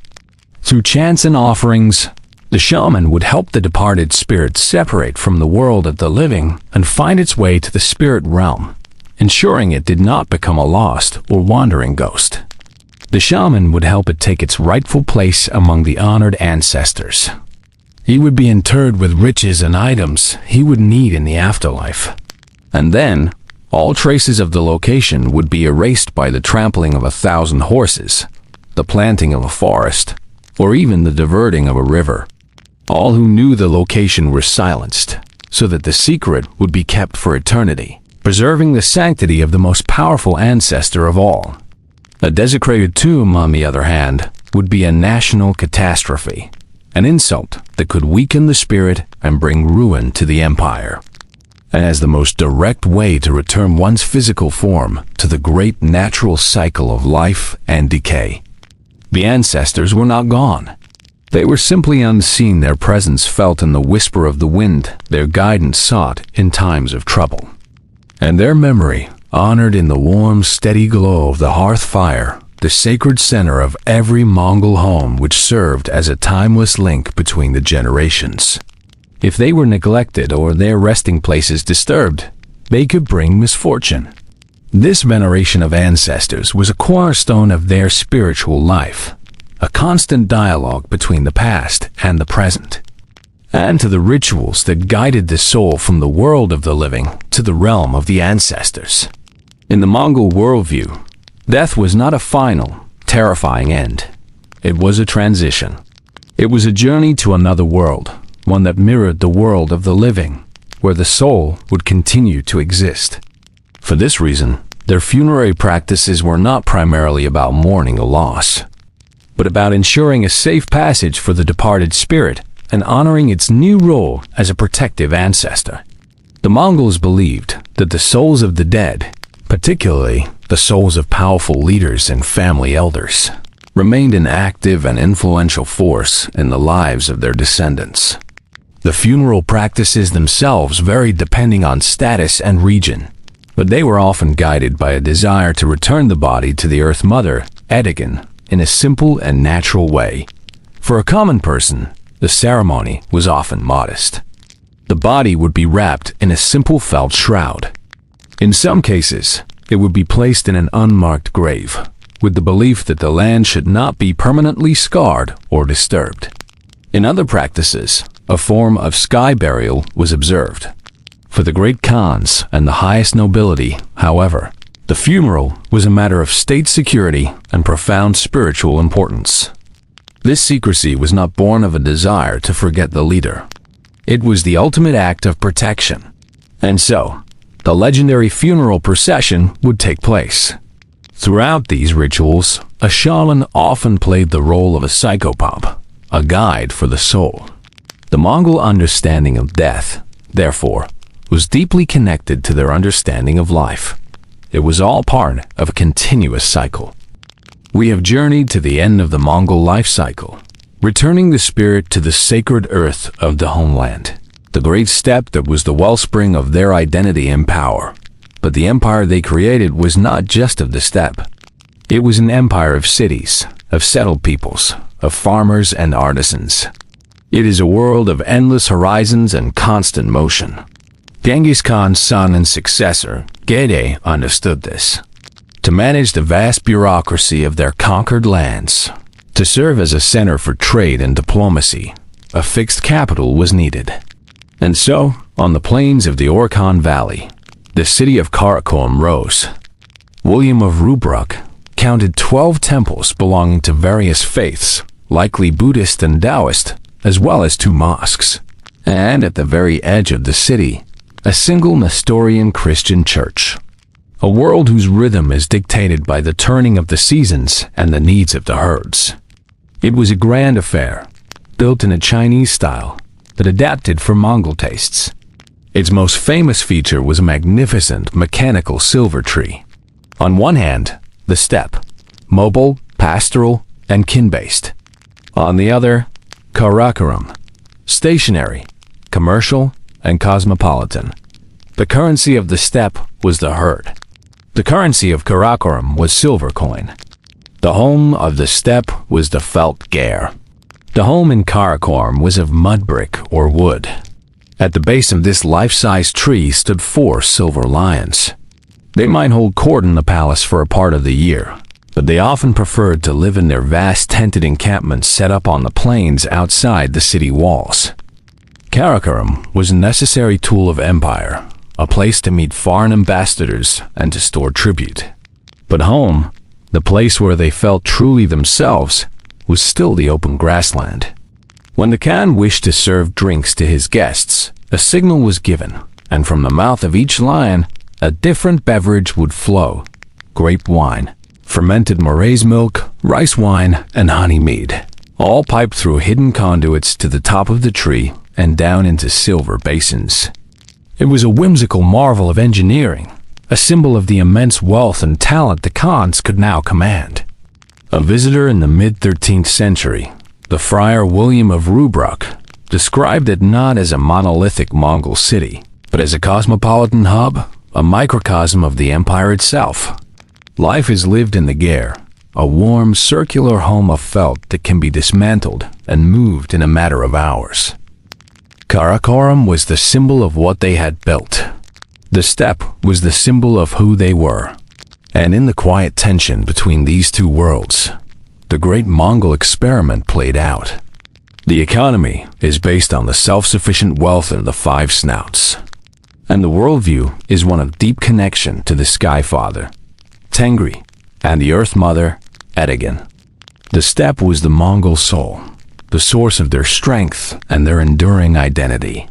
Through chants and offerings, the shaman would help the departed spirit separate from the world of the living and find its way to the spirit realm, ensuring it did not become a lost or wandering ghost. The shaman would help it take its rightful place among the honored ancestors. He would be interred with riches and items he would need in the afterlife. And then, all traces of the location would be erased by the trampling of 1,000 horses, the planting of a forest, or even the diverting of a river. All who knew the location were silenced, so that the secret would be kept for eternity, preserving the sanctity of the most powerful ancestor of all. A desecrated tomb, on the other hand, would be a national catastrophe, an insult that could weaken the spirit and bring ruin to the empire. And as the most direct way to return one's physical form to the great natural cycle of life and decay. The ancestors were not gone. They were simply unseen, their presence felt in the whisper of the wind, their guidance sought in times of trouble. And their memory, honored in the warm, steady glow of the hearth fire, the sacred center of every Mongol home, which served as a timeless link between the generations. If they were neglected or their resting places disturbed, they could bring misfortune. This veneration of ancestors was a cornerstone of their spiritual life, a constant dialogue between the past and the present, and to the rituals that guided the soul from the world of the living to the realm of the ancestors. In the Mongol worldview, death was not a final, terrifying end. It was a transition. It was a journey to another world, one that mirrored the world of the living, where the soul would continue to exist. For this reason, their funerary practices were not primarily about mourning a loss, but about ensuring a safe passage for the departed spirit and honoring its new role as a protective ancestor. The Mongols believed that the souls of the dead, particularly the souls of powerful leaders and family elders, remained an active and influential force in the lives of their descendants. The funeral practices themselves varied depending on status and region, but they were often guided by a desire to return the body to the Earth Mother, Edigan, in a simple and natural way. For a common person, the ceremony was often modest. The body would be wrapped in a simple felt shroud. In some cases, it would be placed in an unmarked grave, with the belief that the land should not be permanently scarred or disturbed. In other practices, a form of sky burial was observed. For the great Khans and the highest nobility, however, the funeral was a matter of state security and profound spiritual importance. This secrecy was not born of a desire to forget the leader. It was the ultimate act of protection. And so, the legendary funeral procession would take place. Throughout these rituals, a shaman often played the role of a psychopomp, a guide for the soul. The Mongol understanding of death, therefore, was deeply connected to their understanding of life. It was all part of a continuous cycle. We have journeyed to the end of the Mongol life cycle, returning the spirit to the sacred earth of the homeland, the great steppe that was the wellspring of their identity and power. But the empire they created was not just of the steppe. It was an empire of cities, of settled peoples, of farmers and artisans. It is a world of endless horizons and constant motion. Genghis Khan's son and successor, Gede, understood this. To manage the vast bureaucracy of their conquered lands, to serve as a center for trade and diplomacy, a fixed capital was needed. And so, on the plains of the Orkhon Valley, the city of Karakorum rose. William of Rubruck counted 12 temples belonging to various faiths, likely Buddhist and Taoist, as well as 2 mosques. And at the very edge of the city, a single Nestorian Christian church. A world whose rhythm is dictated by the turning of the seasons and the needs of the herds. It was a grand affair, built in a Chinese style that adapted for Mongol tastes. Its most famous feature was a magnificent mechanical silver tree. On one hand, the steppe, mobile, pastoral, and kin-based. On the other, Karakorum, stationary, commercial, and cosmopolitan. The currency of the steppe was the herd. The currency of Karakorum was silver coin. The home of the steppe was the felt ger. The home in Karakorum was of mud brick or wood. At the base of this life-size tree stood 4 silver lions. They might hold court in the palace for a part of the year, but they often preferred to live in their vast tented encampments set up on the plains outside the city walls. Karakorum was a necessary tool of empire, a place to meet foreign ambassadors and to store tribute. But home, the place where they felt truly themselves, was still the open grassland. When the Khan wished to serve drinks to his guests, a signal was given, and from the mouth of each lion, a different beverage would flow: grape wine, fermented maize milk, rice wine, and honey mead, all piped through hidden conduits to the top of the tree and down into silver basins. It was a whimsical marvel of engineering, a symbol of the immense wealth and talent the Khans could now command. A visitor in the mid-13th century, the friar William of Rubruck, described it not as a monolithic Mongol city, but as a cosmopolitan hub, a microcosm of the empire itself. Life is lived in the ger, a warm, circular home of felt that can be dismantled and moved in a matter of hours. Karakoram was the symbol of what they had built. The steppe was the symbol of who they were. And in the quiet tension between these two worlds, the great Mongol experiment played out. The economy is based on the self-sufficient wealth of the five snouts. And the worldview is one of deep connection to the Sky Father, Tengri, and the Earth Mother, Edagan. The steppe was the Mongol soul, the source of their strength and their enduring identity.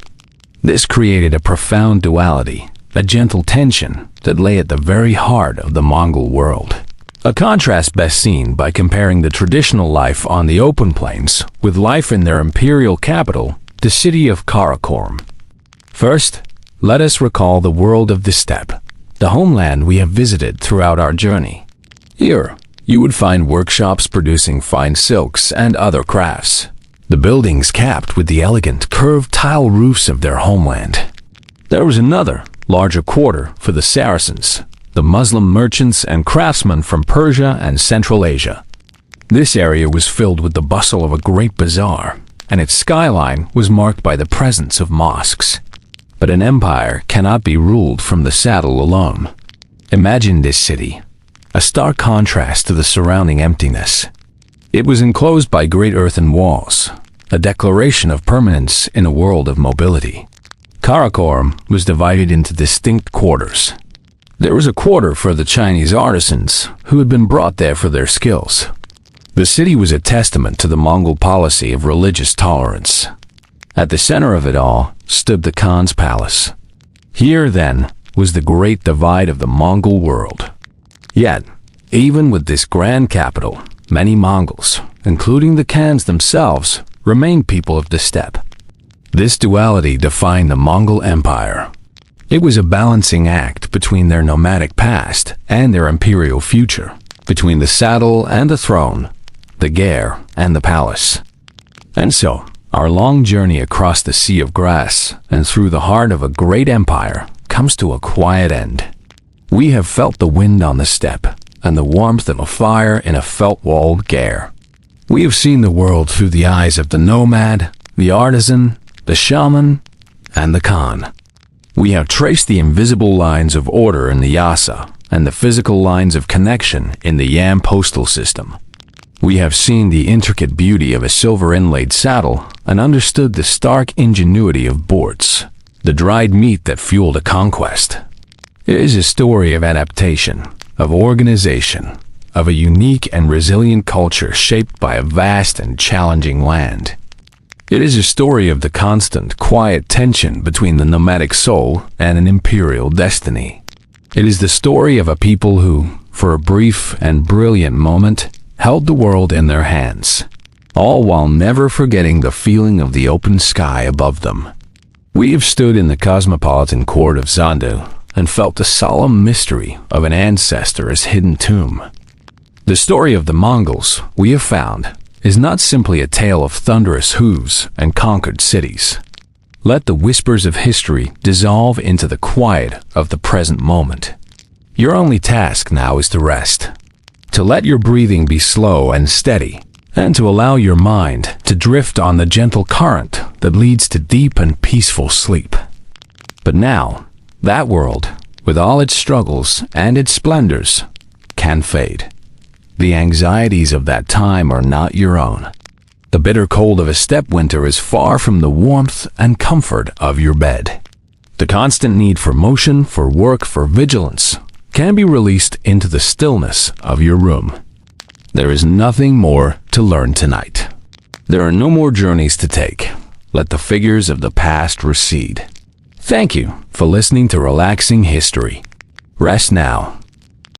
This created a profound duality, a gentle tension that lay at the very heart of the Mongol world. A contrast best seen by comparing the traditional life on the open plains with life in their imperial capital, the city of Karakoram. First, let us recall the world of the steppe, the homeland we have visited throughout our journey. Here, you would find workshops producing fine silks and other crafts, the buildings capped with the elegant curved tile roofs of their homeland. There was another, larger quarter for the Saracens, the Muslim merchants and craftsmen from Persia and Central Asia. This area was filled with the bustle of a great bazaar, and its skyline was marked by the presence of mosques. But an empire cannot be ruled from the saddle alone. Imagine this city, a stark contrast to the surrounding emptiness. It was enclosed by great earthen walls, a declaration of permanence in a world of mobility. Karakoram was divided into distinct quarters. There was a quarter for the Chinese artisans who had been brought there for their skills. The city was a testament to the Mongol policy of religious tolerance. At the center of it all stood the Khan's palace. Here, then, was the great divide of the Mongol world. Yet, even with this grand capital, many Mongols, including the Khans themselves, remained people of the steppe. This duality defined the Mongol Empire. It was a balancing act between their nomadic past and their imperial future, between the saddle and the throne, the ger and the palace. And so, our long journey across the sea of grass and through the heart of a great empire comes to a quiet end. We have felt the wind on the steppe and the warmth of a fire in a felt-walled ger. We have seen the world through the eyes of the nomad, the artisan, the shaman, and the Khan. We have traced the invisible lines of order in the Yasa and the physical lines of connection in the Yam postal system. We have seen the intricate beauty of a silver-inlaid saddle and understood the stark ingenuity of boards, the dried meat that fueled a conquest. It is a story of adaptation, of organization, of a unique and resilient culture shaped by a vast and challenging land. It is a story of the constant, quiet tension between the nomadic soul and an imperial destiny. It is the story of a people who, for a brief and brilliant moment, held the world in their hands, all while never forgetting the feeling of the open sky above them. We have stood in the cosmopolitan court of Zandu and felt the solemn mystery of an ancestor's hidden tomb. The story of the Mongols, we have found, is not simply a tale of thunderous hooves and conquered cities. Let the whispers of history dissolve into the quiet of the present moment. Your only task now is to rest, to let your breathing be slow and steady, and to allow your mind to drift on the gentle current that leads to deep and peaceful sleep. But now, that world, with all its struggles and its splendors, can fade. The anxieties of that time are not your own. The bitter cold of a steppe winter is far from the warmth and comfort of your bed. The constant need for motion, for work, for vigilance, can be released into the stillness of your room. There is nothing more to learn tonight. There are no more journeys to take. Let the figures of the past recede. Thank you for listening to Relaxing History. Rest now